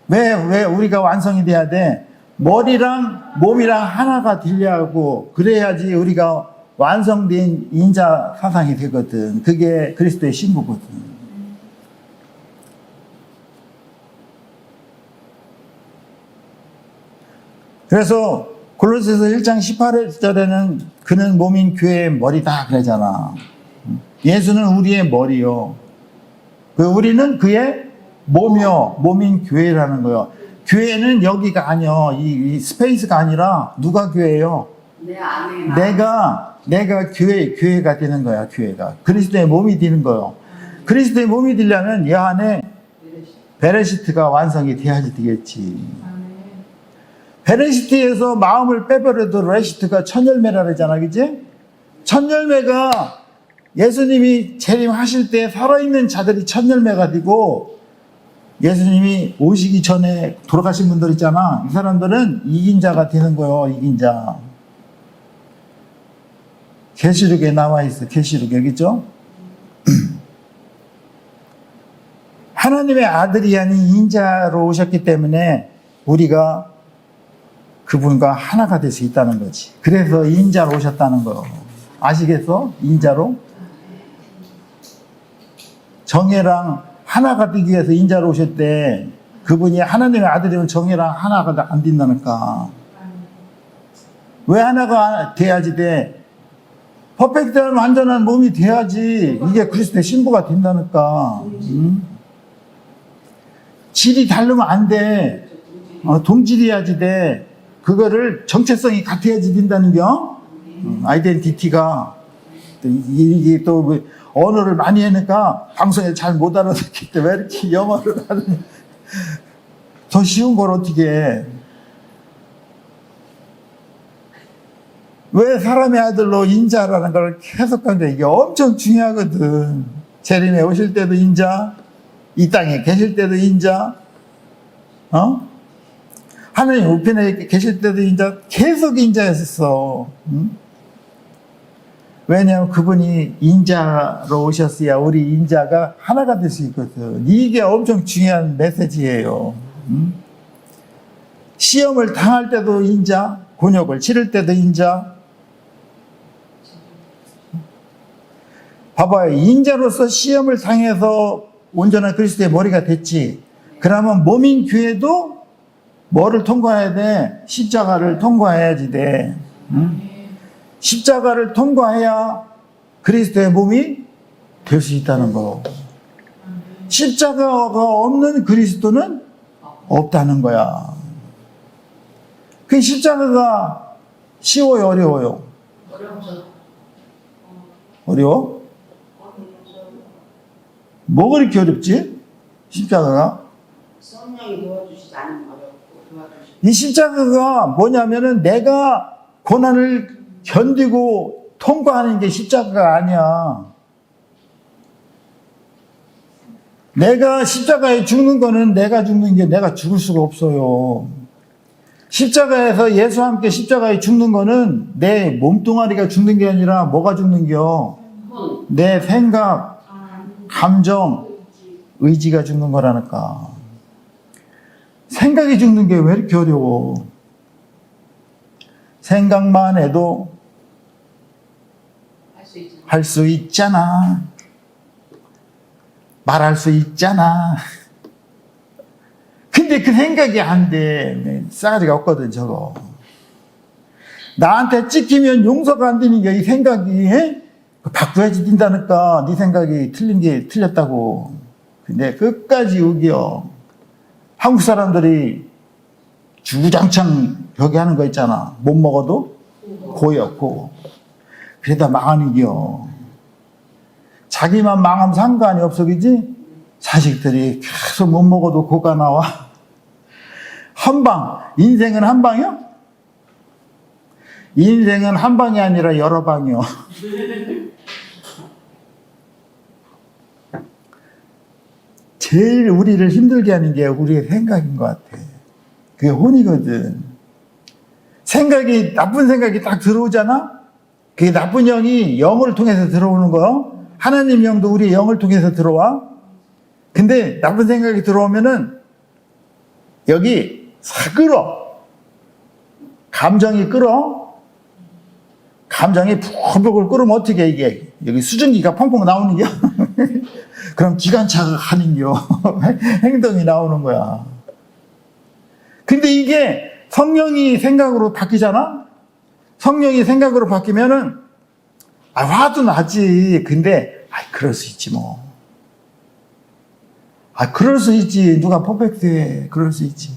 S1: 왜 우리가 완성이 돼야 돼? 머리랑 몸이랑 하나가 되려 하고, 그래야지 우리가 완성된 인자 사상이 되거든. 그게 그리스도의 신부거든. 그래서 골로새서 1장 18절에는 그는 몸인 교회의 머리다 그러잖아. 예수는 우리의 머리요. 우리는 그의 몸이요. 몸인 교회라는 거요. 교회는 여기가 아니요. 이 스페이스가 아니라 누가 교회예요?
S2: 내 안에
S1: 내가 교회가 되는 거야. 교회가 그리스도의 몸이 되는 거요. 그리스도의 몸이 되려면 이 안에 베레시트가 완성이 돼야지 되겠지. 베레시트에서 마음을 빼버려도 레시트가 천열매라 그러잖아. 그지? 천열매가 예수님이 재림하실 때 살아있는 자들이 천열매가 되고, 예수님이 오시기 전에 돌아가신 분들 있잖아. 이 사람들은 이긴 자가 되는 거예요. 이긴 자. 계시록에 나와 있어. 계시록에. 그죠? 하나님의 아들이 아닌 인자로 오셨기 때문에 우리가 그분과 하나가 될 수 있다는 거지. 그래서 인자로 오셨다는 거. 아시겠어? 인자로? 정예랑 하나가 되기 위해서 인자로 오셨대. 그분이 하나님의 아들이면 정예랑 하나가 안 된다니까. 왜 하나가 돼야지 돼? 퍼펙트한 완전한 몸이 돼야지 이게 그리스도의 신부가 된다니까. 질이 다르면 안 돼. 동질이야지 돼. 그거를 정체성이 같아야지 된다는 겨. 아이덴티티가. 이게 또 언어를 많이 하니까 방송에 잘 못 알아듣기 때문에 왜 이렇게 영어를 하느냐. 더 쉬운 걸 어떻게 해. 왜 사람의 아들로 인자라는 걸 계속 강조해. 이게 엄청 중요하거든. 재림에 오실 때도 인자, 이 땅에 계실 때도 인자, 하나님 우편에 계실 때도 인자, 계속 인자였었어. 왜냐하면 그분이 인자로 오셨어야 우리 인자가 하나가 될 수 있거든. 이게 엄청 중요한 메시지예요. 시험을 당할 때도 인자, 곤욕을 치를 때도 인자. 봐봐요. 인자로서 시험을 당해서 온전한 그리스도의 머리가 됐지. 그러면 몸인 교회도 뭐를 통과해야 돼? 십자가를 통과해야지 돼. 십자가를 통과해야 그리스도의 몸이 될 수 있다는 거. 십자가가 없는 그리스도는 없다는 거야. 그 십자가가 쉬워요, 어려워요? 어려워? 뭐가 그렇게 어렵지? 십자가가?
S2: 성령이 도와주시지 않으면 어렵고 도와주시고.
S1: 이 십자가가 뭐냐면은 내가 고난을 견디고 통과하는 게 십자가가 아니야. 내가 십자가에 죽는 거는 내가 죽는 게 내가 죽을 수가 없어요. 십자가에서 예수와 함께 십자가에 죽는 거는 내 몸뚱아리가 죽는 게 아니라 뭐가 죽는겨? 내 생각, 감정, 의지가 죽는 거라니까. 생각이 죽는 게 왜 이렇게 어려워? 생각만 해도
S2: 할 수 있죠.
S1: 할 수 있잖아. 말할 수 있잖아. 근데 그 생각이 안 돼. 싸가지가 없거든, 저거. 나한테 찍히면 용서가 안 되는 게 이 생각이, 에? 바꿔야지 된다니까. 네 생각이 틀린 게 틀렸다고. 근데 끝까지 우겨. 한국 사람들이 주구장창 벽에 하는 거 있잖아. 못 먹어도 고였고. 그러다 망하니겨. 자기만 망하면 상관이 없어, 그지? 자식들이 계속 못 먹어도 고가 나와. 한 방. 인생은 한 방이요? 인생은 한 방이 아니라 여러 방이요. 제일 우리를 힘들게 하는 게 우리의 생각인 것 같아. 그게 혼이거든. 생각이, 나쁜 생각이 딱 들어오잖아? 그게 나쁜 영이 영을 통해서 들어오는 거요. 하나님 영도 우리의 영을 통해서 들어와. 근데 나쁜 생각이 들어오면은 여기 끌어. 감정이 끌어. 감정이 푹푹 끓으면 어떻게 이게 여기 수증기가 펑펑 나오는 겨. 그럼 기관차가 가는 겨. 행동이 나오는 거야. 근데 이게 성령이 생각으로 바뀌잖아? 성령이 생각으로 바뀌면은 화도 나지. 근데 그럴 수 있지 뭐. 그럴 수 있지. 누가 퍼펙트해. 그럴 수 있지.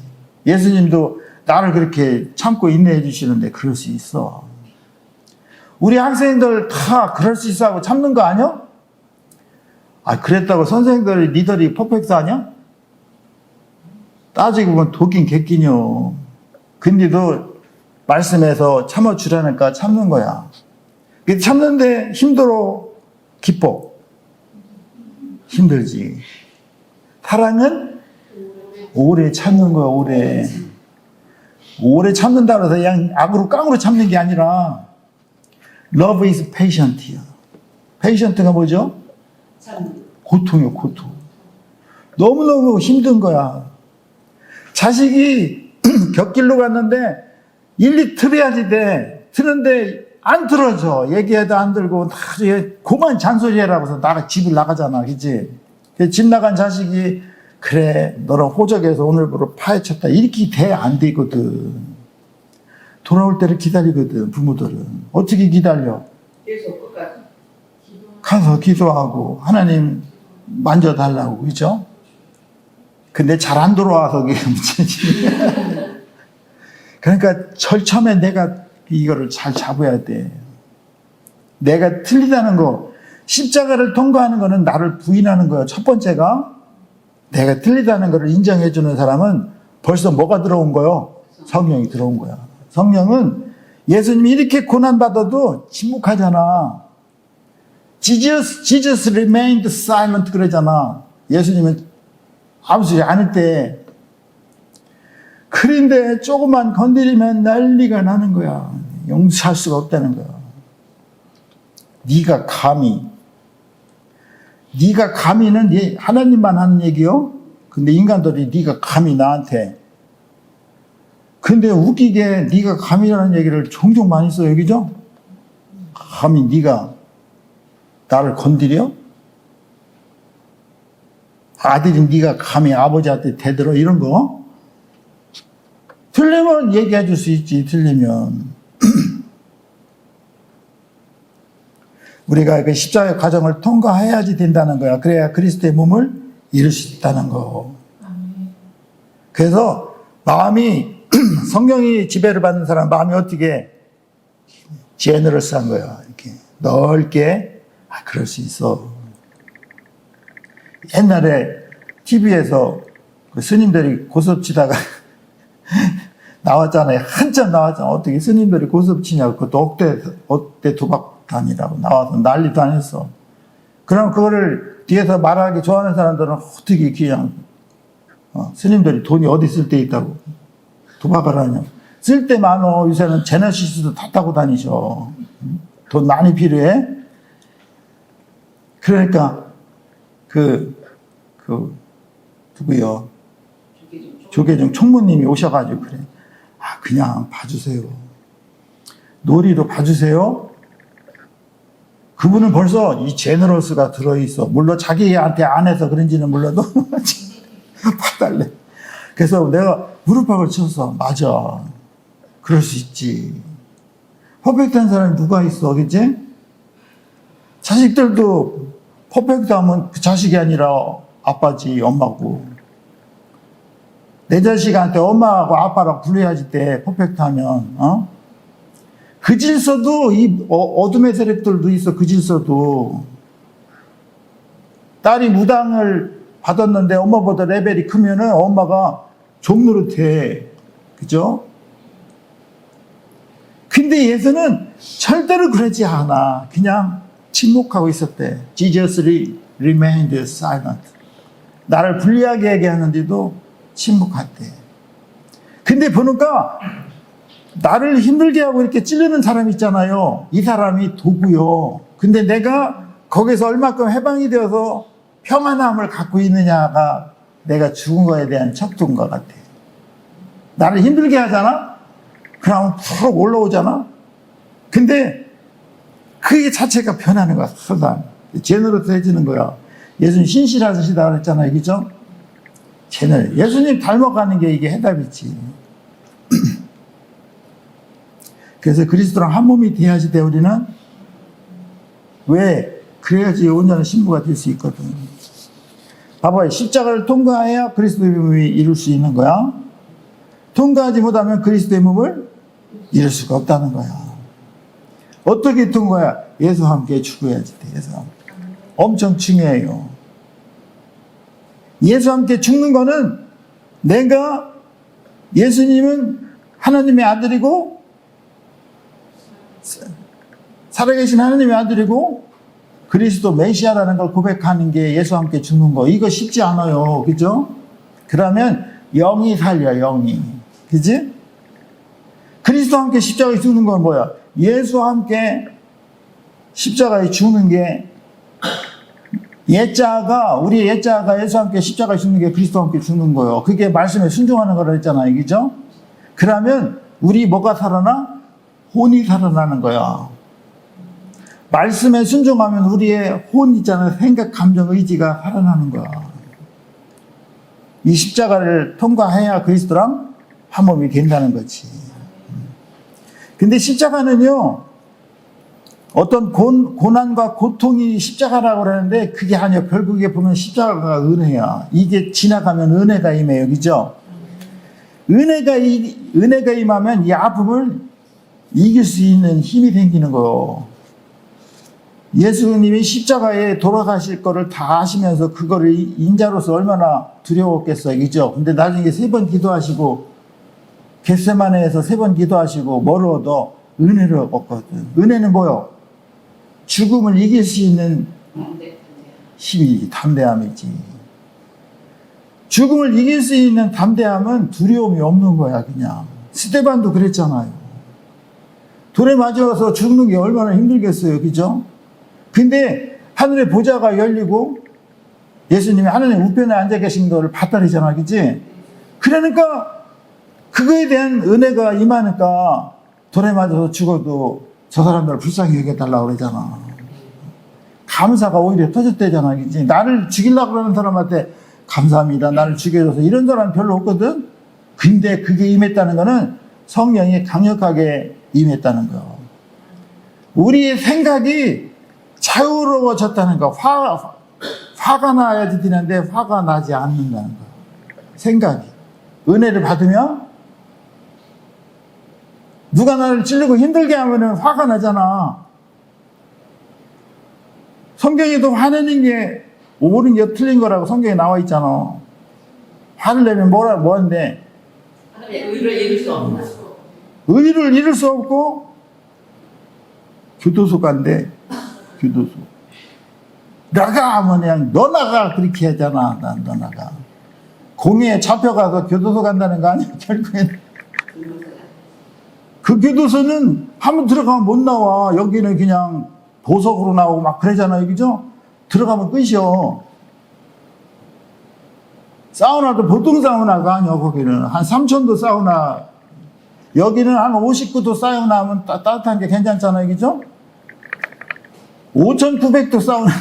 S1: 예수님도 나를 그렇게 참고 인내해 주시는데 그럴 수 있어. 우리 학생들 다 그럴 수 있어 하고 참는 거 아니야? 그랬다고 선생님들 니들이 퍼펙트 아니야? 따지고 보면 독인 객기뇨. 근데도 말씀에서 참아주라니까 참는 거야. 참는데 힘들어, 기뻐. 힘들지. 사랑은 오래 참는 거야, 오래. 오래 참는다 그래서 그냥 악으로 깡으로 참는 게 아니라 love is patient이야. patient가 뭐죠? 고통이요, 고통. 너무너무 힘든 거야. 자식이 곁길로 갔는데 일리 틀어야지 돼. 트는데 안 틀어져. 얘기해도 안 들고 나중에 그만 잔소리 해라고 해서 집을 나가잖아. 그치? 집 나간 자식이 그래 너랑 호적에서 오늘부로 파헤쳤다. 이렇게 돼 안 되거든. 돌아올 때를 기다리거든. 부모들은. 어떻게 기다려?
S2: 계속 끝까지.
S1: 가서 기도하고 하나님 만져달라고. 그죠? 근데 잘 안 돌아와서 그게 문제지. 그러니까 처음에 내가 이거를 잘 잡아야 돼. 내가 틀리다는 거, 십자가를 통과하는 거는 나를 부인하는 거예요. 첫 번째가 내가 틀리다는 거를 인정해 주는 사람은 벌써 뭐가 들어온 거요? 성령이 들어온 거야. 성령은 예수님이 이렇게 고난받아도 침묵하잖아. Jesus remained silent 그러잖아. 예수님은 아무 소리 안 할 때. 그런데 조금만 건드리면 난리가 나는 거야. 용서할 수가 없다는 거야. 네가 감히는 하나님만 하는 얘기요. 근데 인간들이 네가 감히 나한테. 근데 웃기게 네가 감히라는 얘기를 종종 많이 써요. 그죠? 감히 네가 나를 건드려? 아들이 네가 감히 아버지한테 대들어? 이런 거? 틀리면 얘기해 줄 수 있지. 틀리면. 우리가 그 십자가의 과정을 통과해야지 된다는 거야. 그래야 그리스도의 몸을 이룰 수 있다는 거. 그래서 마음이 성령이 지배를 받는 사람 마음이 어떻게 제너럴스한 거야. 이렇게 넓게 그럴 수 있어. 옛날에 TV에서 그 스님들이 고섭치다가 나왔잖아요. 한참 나왔잖아. 어떻게 스님들이 고섭치냐고. 그것도 억대 도박단이라고 나와서 난리도 안 했어. 그럼 그거를 뒤에서 말하기 좋아하는 사람들은 어떻게 그냥 스님들이 돈이 어디 쓸 데 있다고 도박을 하냐. 쓸 데 많어. 요새는 제너시스도 다 타고 다니셔. 돈 많이 필요해. 그러니까 누구요? 조계종 총무님이 오셔가지고 그래. 그냥 봐주세요. 놀이도 봐주세요. 그분은 벌써 이 제너러스가 들어있어. 물론 자기한테 안 해서 그런지는 몰라도 봐달래. 그래서 내가 무릎팍을 쳤어. 맞아. 그럴 수 있지. 퍼펙트한 사람이 누가 있어, 그치? 자식들도 퍼펙트하면 그 자식이 아니라 아빠지, 엄마고. 내 자식한테 엄마하고 아빠라고 불러야지 때 퍼펙트하면, 어? 그 질서도 이 어둠의 세력들도 있어. 그 질서도. 딸이 무당을 받았는데 엄마보다 레벨이 크면은 엄마가 종노릇해. 그죠? 근데 예수는 절대로 그러지 않아. 그냥 침묵하고 있었대. Jesus remained silent. 나를 불리하게 얘기하는데도 침묵했대. 근데 보니까 나를 힘들게 하고 이렇게 찌르는 사람 있잖아요. 이 사람이 도구요. 근데 내가 거기서 얼마큼 해방이 되어서 평안함을 갖고 있느냐가 내가 죽은 거에 대한 척도인 것 같아. 나를 힘들게 하잖아? 그러면 푹 올라오잖아? 근데 그 자체가 변하는 거야, 순간. 제너러스해지는 거야. 예수님 신실하시다 그랬잖아요, 그죠? 예수님 닮아가는 게 이게 해답이지. 그래서 그리스도랑 한 몸이 돼야지 돼, 우리는. 왜? 그래야지 온전한 신부가 될 수 있거든. 봐봐요. 십자가를 통과해야 그리스도의 몸이 이룰 수 있는 거야. 통과하지 못하면 그리스도의 몸을 이룰 수가 없다는 거야. 어떻게 통과해야? 예수와 함께 죽어야지 돼, 예수와 함께. 엄청 중요해요. 예수와 함께 죽는 거는 내가 예수님은 하나님의 아들이고 살아계신 하나님의 아들이고 그리스도 메시아라는 걸 고백하는 게 예수와 함께 죽는 거. 이거 쉽지 않아요. 그죠? 그러면 영이 살려, 영이. 그지? 그리스도와 함께 십자가에 죽는 건 뭐야? 예수와 함께 십자가에 죽는 게 우리의 옛자가 예수와 함께 십자가에 죽는 게 그리스도와 함께 죽는 거예요. 그게 말씀에 순종하는 거라 했잖아요. 그죠? 그러면 우리 뭐가 살아나? 혼이 살아나는 거야. 말씀에 순종하면 우리의 혼 있잖아요. 생각, 감정, 의지가 살아나는 거야. 이 십자가를 통과해야 그리스도랑 한 몸이 된다는 거지. 근데 십자가는요, 어떤 고난과 고통이 십자가라고 그러는데 그게 아니야. 결국에 보면 십자가가 은혜야. 이게 지나가면 은혜가 임해요. 그죠? 은혜가 임하면 이 아픔을 이길 수 있는 힘이 생기는 거예요. 예수님이 십자가에 돌아가실 거를 다 아시면서 그거를 인자로서 얼마나 두려웠겠어요. 그죠? 근데 나중에 3번 기도하시고 겟세마네에서 3번 기도하시고 뭘 얻어? 은혜를 얻거든. 은혜는 뭐요? 죽음을 이길 수 있는 힘이 담대함이지. 죽음을 이길 수 있는 담대함은 두려움이 없는 거야. 그냥 스데반도 그랬잖아요. 돌에 맞아서 죽는 게 얼마나 힘들겠어요. 그죠? 근데 하늘의 보좌가 열리고 예수님이 하나님 우편에 앉아 계신 거를 봤다리잖아. 그치? 그러니까 그거에 대한 은혜가 임하니까 돌에 맞아서 죽어도 저 사람들을 불쌍히 여겨달라고 그러잖아. 감사가 오히려 터졌대잖아. 그치? 나를 죽이려고 그러는 사람한테 감사합니다. 나를 죽여줘서 이런 사람 별로 없거든? 근데 그게 임했다는 거는 성령이 강력하게 임했다는 거. 우리의 생각이 자유로워졌다는 거. 화가 나야지 되는데 화가 나지 않는다는 거. 생각이. 은혜를 받으면 누가 나를 찌르고 힘들게 하면은 화가 나잖아. 성경에도 화내는 게 옳은 게 틀린 거라고 성경에 나와 있잖아. 화를 내면 뭐한데?
S2: 의를 이룰 수 없나?
S1: 의를 이룰 수 없고 교도소 간대. 교도소. 나가 하면 그냥 너 나가 그렇게 하잖아. 난 너 나가. 공에 잡혀가서 교도소 간다는 거 아니야? 결국엔 그 교도소는 한번 들어가면 못 나와. 여기는 그냥 보석으로 나오고 막 그러잖아요. 그죠? 들어가면 끝이요. 사우나도 보통 사우나가 아니야. 거기는 한 3천도 사우나 여기는 한 59도 사우나하면 따뜻한 게 괜찮잖아요. 그죠? 5,900도 사우나.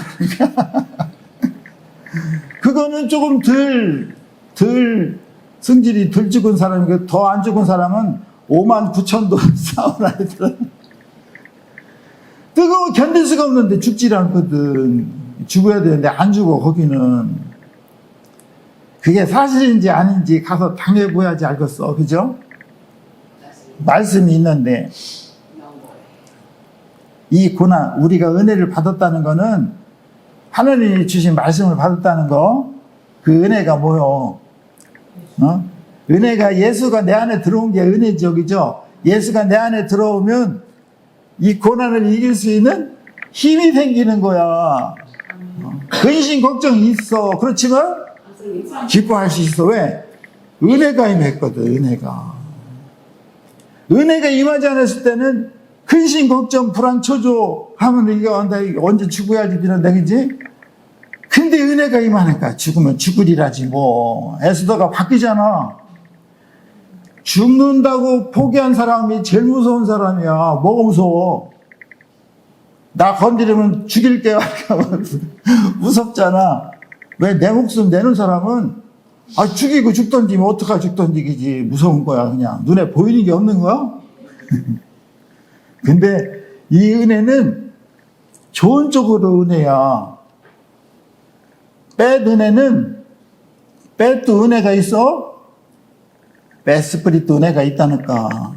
S1: 그거는 조금 덜 승질이 덜 죽은 사람이고, 더 안 죽은 사람은 59,000도 사우나에 들어. 뜨거워 견딜 수가 없는데 죽질 않거든. 죽어야 되는데 안 죽어, 거기는. 그게 사실인지 아닌지 가서 당해봐야지 알겠어. 그죠? 말씀이 있는데, 이 고난, 우리가 은혜를 받았다는 거는, 하나님이 주신 말씀을 받았다는 거, 그 은혜가 뭐요? 은혜가 예수가 내 안에 들어온 게 은혜죠. 그죠? 예수가 내 안에 들어오면 이 고난을 이길 수 있는 힘이 생기는 거야. 근심, 걱정이 있어. 그렇지만 기뻐할 수 있어. 왜? 은혜가 임했거든, 은혜가. 은혜가 임하지 않았을 때는 근심, 걱정, 불안, 초조 하면 이거 언제 죽어야지 이런다, 그지? 근데 은혜가 임하니까 죽으면 죽으리라지 뭐. 에스더가 바뀌잖아. 죽는다고 포기한 사람이 제일 무서운 사람이야. 뭐가 무서워? 나 건드리면 죽일게요. 무섭잖아. 왜? 내 목숨 내는 사람은 죽이고 죽던지 뭐 어떡하 죽던지 기지. 무서운 거야. 그냥 눈에 보이는 게 없는 거야. 근데 이 은혜는 좋은 쪽으로 은혜야. bad 은혜는 bad 은혜가 있어. bad spirit 은혜가 있다니까.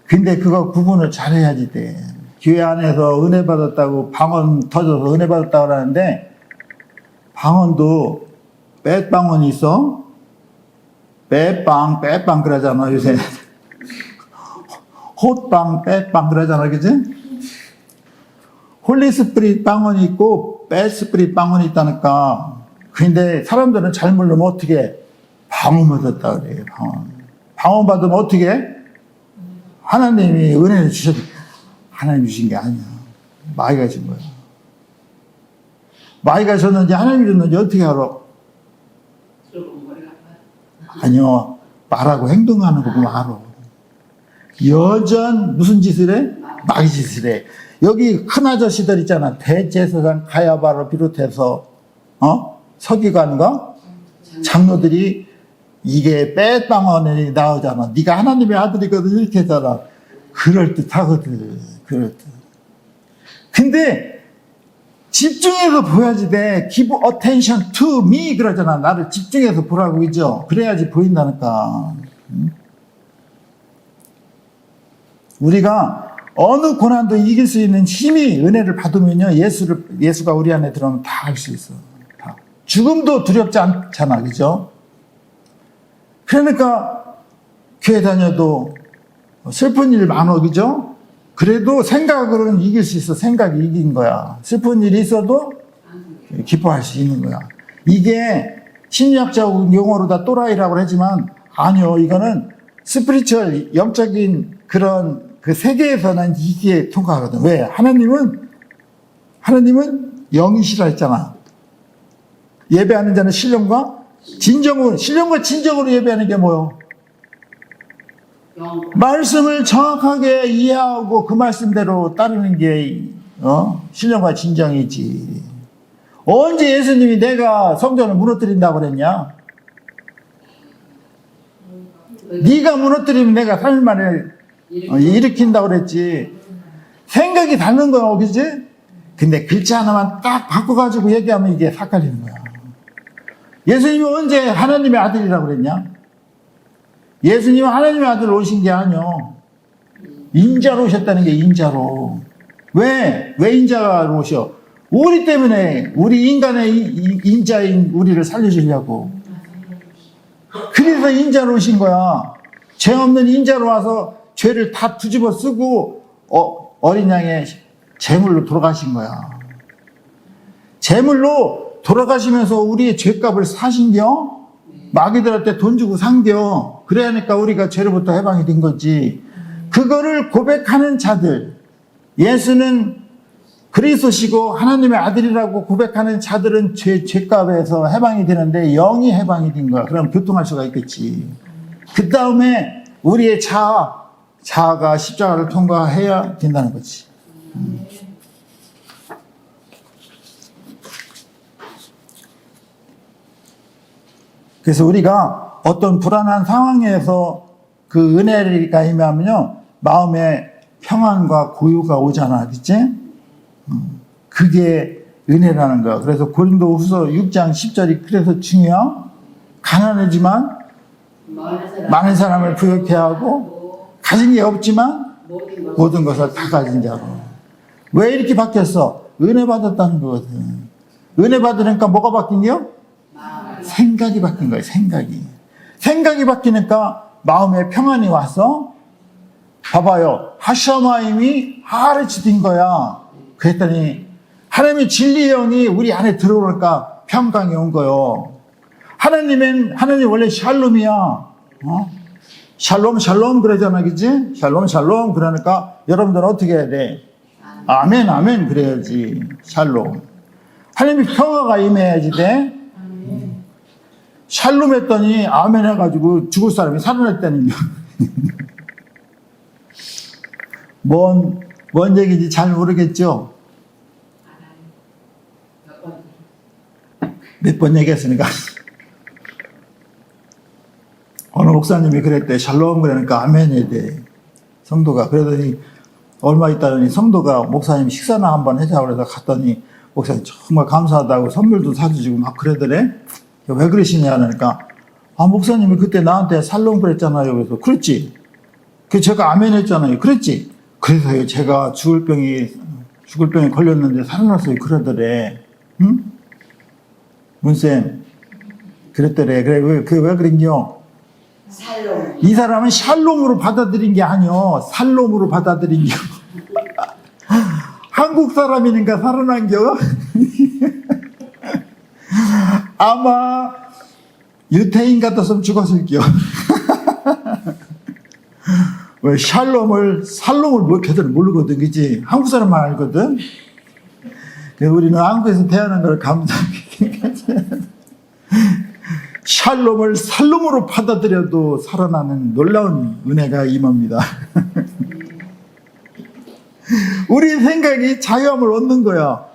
S1: 근데 그거 구분을 잘해야지 돼. 교회 안에서 은혜 받았다고 방언 터져서 은혜 받았다고 하는데, 방언도 bad 방언이 있어. bad 빵 그러잖아 요새. 헛빵, 빼빵 그러잖아, 그지? 홀리 스피릿 방언이 있고, bad 스피릿 방언이 있다니까. 근데 사람들은 잘 모르면 어떻게? 방언 받았다 그래, 방언. 방언 받으면 어떻게? 하나님이 은혜를 하나님 주신 게 아니야. 마귀가 준 거야. 마귀가 줬는지 하나님이 줬는지 어떻게 알아? 아니요. 말하고 행동하는 거 보면 알아. 여전 무슨 짓을 해? 마귀 짓을 해. 여기 큰 아저씨들 있잖아. 대제사장 가야바를 비롯해서 서기관과 장로들이 이게 빼방언이 나오잖아. 네가 하나님의 아들이거든 이렇게 하잖아. 그럴듯하거든. 그럴듯. 근데 집중해서 보야지 돼. Give attention to me 그러잖아. 나를 집중해서 보라고 그죠? 그래야지 보인다니까. 우리가 어느 고난도 이길 수 있는 힘이 은혜를 받으면요, 예수가 우리 안에 들어오면 다 할 수 있어. 다. 죽음도 두렵지 않잖아, 그죠? 그러니까 교회 다녀도 슬픈 일 많어, 그죠? 그래도 생각으로는 이길 수 있어. 생각이 이긴 거야. 슬픈 일이 있어도 기뻐할 수 있는 거야. 이게 심리학자 용어로 다 또라이라고 하지만 아니요, 이거는 스피리추얼 영적인 그런 그 세계에서는 이게 통과하거든. 왜? 하나님은 영이시라 했잖아. 예배하는 자는 신령과 진정으로 예배하는 게 뭐요? 말씀을 정확하게 이해하고 그 말씀대로 따르는 게 신령과 진정이지. 언제 예수님이 내가 성전을 무너뜨린다고 그랬냐? 네가 무너뜨리면 내가 3일 만에 일으킨다고 그랬지. 생각이 다른 거야, 그지? 근데 글자 하나만 딱 바꿔가지고 얘기하면 이게 삭갈리는 거야. 예수님이 언제 하나님의 아들이라고 그랬냐? 예수님은 하나님의 아들 오신 게 아니요. 인자로 오셨다는 게 인자로. 왜 인자로 오셔? 우리 때문에, 우리 인간의 인자인 우리를 살려주려고. 그래서 인자로 오신 거야. 죄 없는 인자로 와서 죄를 다 뒤집어 쓰고 어린 양의 제물로 돌아가신 거야. 제물로 돌아가시면서 우리의 죄값을 사신겨? 마귀들한테 돈 주고 산겨? 그래야니까 우리가 죄로부터 해방이 된 거지. 그거를 고백하는 자들, 예수는 그리스도시고 하나님의 아들이라고 고백하는 자들은 죄값에서 해방이 되는데 영이 해방이 된 거야. 그럼 교통할 수가 있겠지. 그 다음에 우리의 자아가 십자가를 통과해야 된다는 거지. 그래서 우리가 어떤 불안한 상황에서 그 은혜가 임하면요, 마음에 평안과 고요가 오잖아, 그치? 그게 은혜라는 거야. 그래서 고린도후서 6장 10절이 그래서 중요해요. 가난하지만 많은 사람을 부욕해 하고 가진 게 없지만 모든 것을 다 가진 자로. 왜 이렇게 바뀌었어? 은혜 받았다는 거거든. 은혜 받으니까 뭐가 바뀐겨? 생각이 바뀐 거예요. 생각이 바뀌니까 마음에 평안이 와서, 봐봐요, 하샤마임이 하르치된 거야. 그랬더니 하나님의 진리의 영이 우리 안에 들어오니까 평강이 온 거요. 하나님 원래 샬롬이야. 샬롬 그러잖아, 그지? 샬롬 그러니까 여러분들은 어떻게 해야 돼? 아멘 그래야지. 샬롬. 하나님의 평화가 임해야지 돼. 샬롬 했더니 아멘 해가지고 죽을 사람이 살아났다는 거. 뭔 얘기인지 잘 모르겠죠? 몇 번 얘기했으니까. 어느 목사님이 그랬대. 샬롬 그러니까 아멘 해야 돼. 성도가. 그러더니 얼마 있다더니 성도가 목사님 식사나 한번 해자고 그래서 갔더니 목사님 정말 감사하다고 선물도 사주시고 막 그러더래. 왜 그러시냐 하니까, 목사님이 그때 나한테 살롱 그랬잖아요. 그래서 그랬지. 제가 아멘 했잖아요. 그랬지. 그래서요, 제가 죽을 병에 걸렸는데 살아났어요. 그러더래. 응? 문쌤 그랬더래. 그래, 왜 그랬냐? 이 사람은 샬롬으로 받아들인 게 아니요, 살롬으로 받아들인 겨. 한국 사람이니까 살아난 겨. 아마 유태인 같았으면 죽었을 겨. 왜 살롬을 걔들 모르거든, 그치? 한국 사람만 알거든. 그래서 우리는 한국에서 태어난 걸 감사하게 샬롬을 살롬으로 받아들여도 살아나는 놀라운 은혜가 임합니다. 우리 생각이 자유함을 얻는 거야.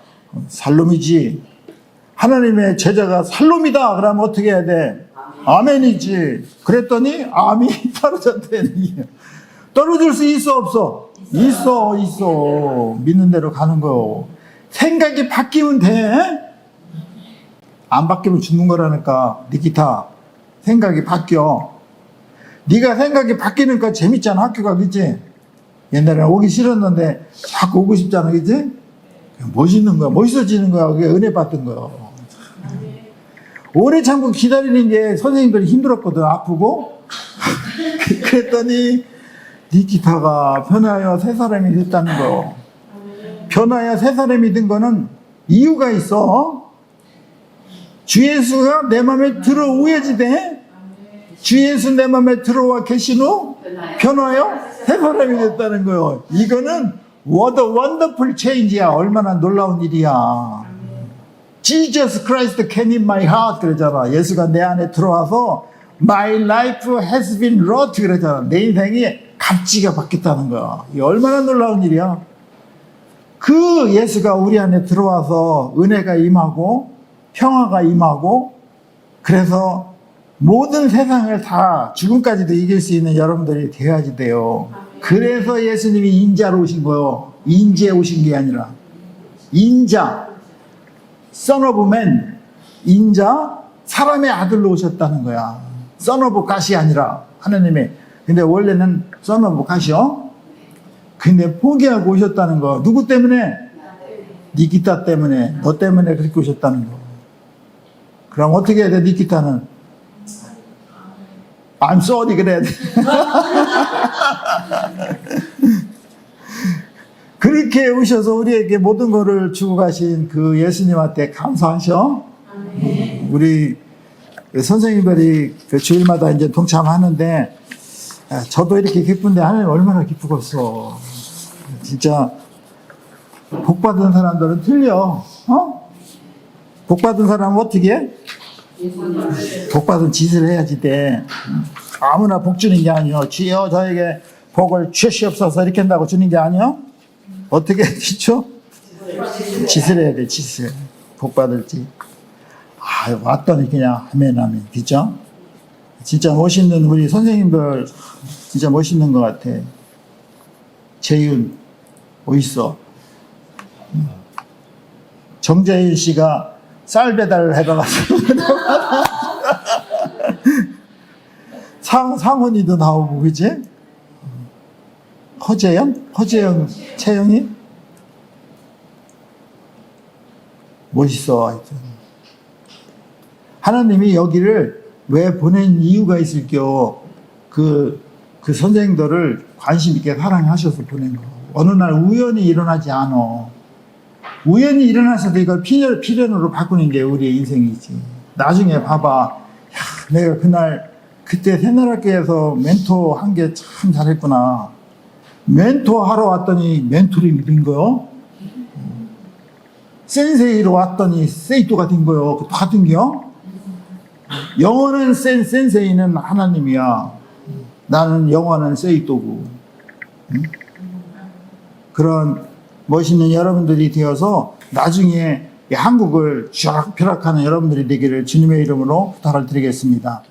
S1: 살롬이지. 하나님의 제자가 살롬이다 그러면 어떻게 해야 돼? 아멘이지. 그랬더니 암이 떨어졌다는 얘기야. 떨어질 수 있어 없어? 있어. 믿는 대로 가는 거. 생각이 바뀌면 돼. 안 바뀌면 죽는 거라니까. 니키타, 생각이 바뀌어. 네가 생각이 바뀌니까 재밌잖아, 학교가. 그치? 옛날에는 오기 싫었는데 자꾸 오고 싶잖아, 그치? 멋있는 거야. 멋있어지는 거야. 그게 은혜 받은 거야. 오래 참고 기다리는 게 선생님들이 힘들었거든. 아프고. 그랬더니 니키타가 변하여 새 사람이 됐다는 거. 변하여 새 사람이 된 거는 이유가 있어. 주 예수가 내 마음에 들어오야지 돼. 주 예수 내 마음에 들어와 계신 후 변하여 새 사람이 됐다는 거예요. 이거는 what a wonderful change야. 얼마나 놀라운 일이야. Jesus Christ came in my heart 그러잖아. 예수가 내 안에 들어와서 my life has been wrought 그러잖아. 내 인생이 값지게 바뀌었다는 거야. 이게 얼마나 놀라운 일이야. 그 예수가 우리 안에 들어와서 은혜가 임하고 평화가 임하고, 그래서 모든 세상을 다 죽음까지도 이길 수 있는 여러분들이 되어야지 돼요. 그래서 예수님이 인자로 오신 거예요. 인재에 오신 게 아니라 인자, Son of Man, 인자, 사람의 아들로 오셨다는 거야. Son of God이 아니라 하나님의. 근데 원래는 Son of God이요. 근데 포기하고 오셨다는 거. 누구 때문에? 니키타 때문에, 너 때문에 그렇게 오셨다는 거. 그럼 어떻게 해야 돼, 니키타는? I'm sorry 그래야 돼. 그렇게 오셔서 우리에게 모든 것을 주고 가신 그 예수님한테 감사하셔. 우리 선생님들이 그 주일마다 이제 동참하는데, 저도 이렇게 기쁜데 하나님 얼마나 기쁘겠어. 진짜 복 받은 사람들은 틀려. 복 받은 사람은 어떻게 해? 복 받은 짓을 해야지 돼. 아무나 복 주는 게 아니요. 주여 저에게 복을 주시옵소서 이렇게 한다고 주는 게 아니요. 어떻게 주죠? 짓을 해야 돼, 짓을. 복 받을지. 아, 왔더니 그냥 아멘, 아멘. 그죠? 진짜 멋있는 우리 선생님들 진짜 멋있는 것 같아. 재윤, 멋있어. 정재윤 씨가 쌀 배달을 해봐가지고. 상원이도 나오고, 그지? 허재영, 채영이? 멋있어, 하여튼. 하나님이 여기를 왜 보낸 이유가 있을게요. 그 선생들을 관심 있게 사랑하셔서 보낸 거. 어느 날 우연히 일어나지 않아. 우연히 일어나서도 이걸 필연으로 바꾸는 게 우리의 인생이지. 나중에 봐봐. 야, 내가 그때 새날학교에서 멘토 한 게 참 잘했구나. 멘토 하러 왔더니 멘토링이 된 거요. 센세이로 왔더니 세이토가 된 거요. 같은 게요. 영원한 센세이는 하나님이야. 나는 영원한 세이토고. 그런 멋있는 여러분들이 되어서 나중에 한국을 쥐락펴락하는 여러분들이 되기를 주님의 이름으로 부탁을 드리겠습니다.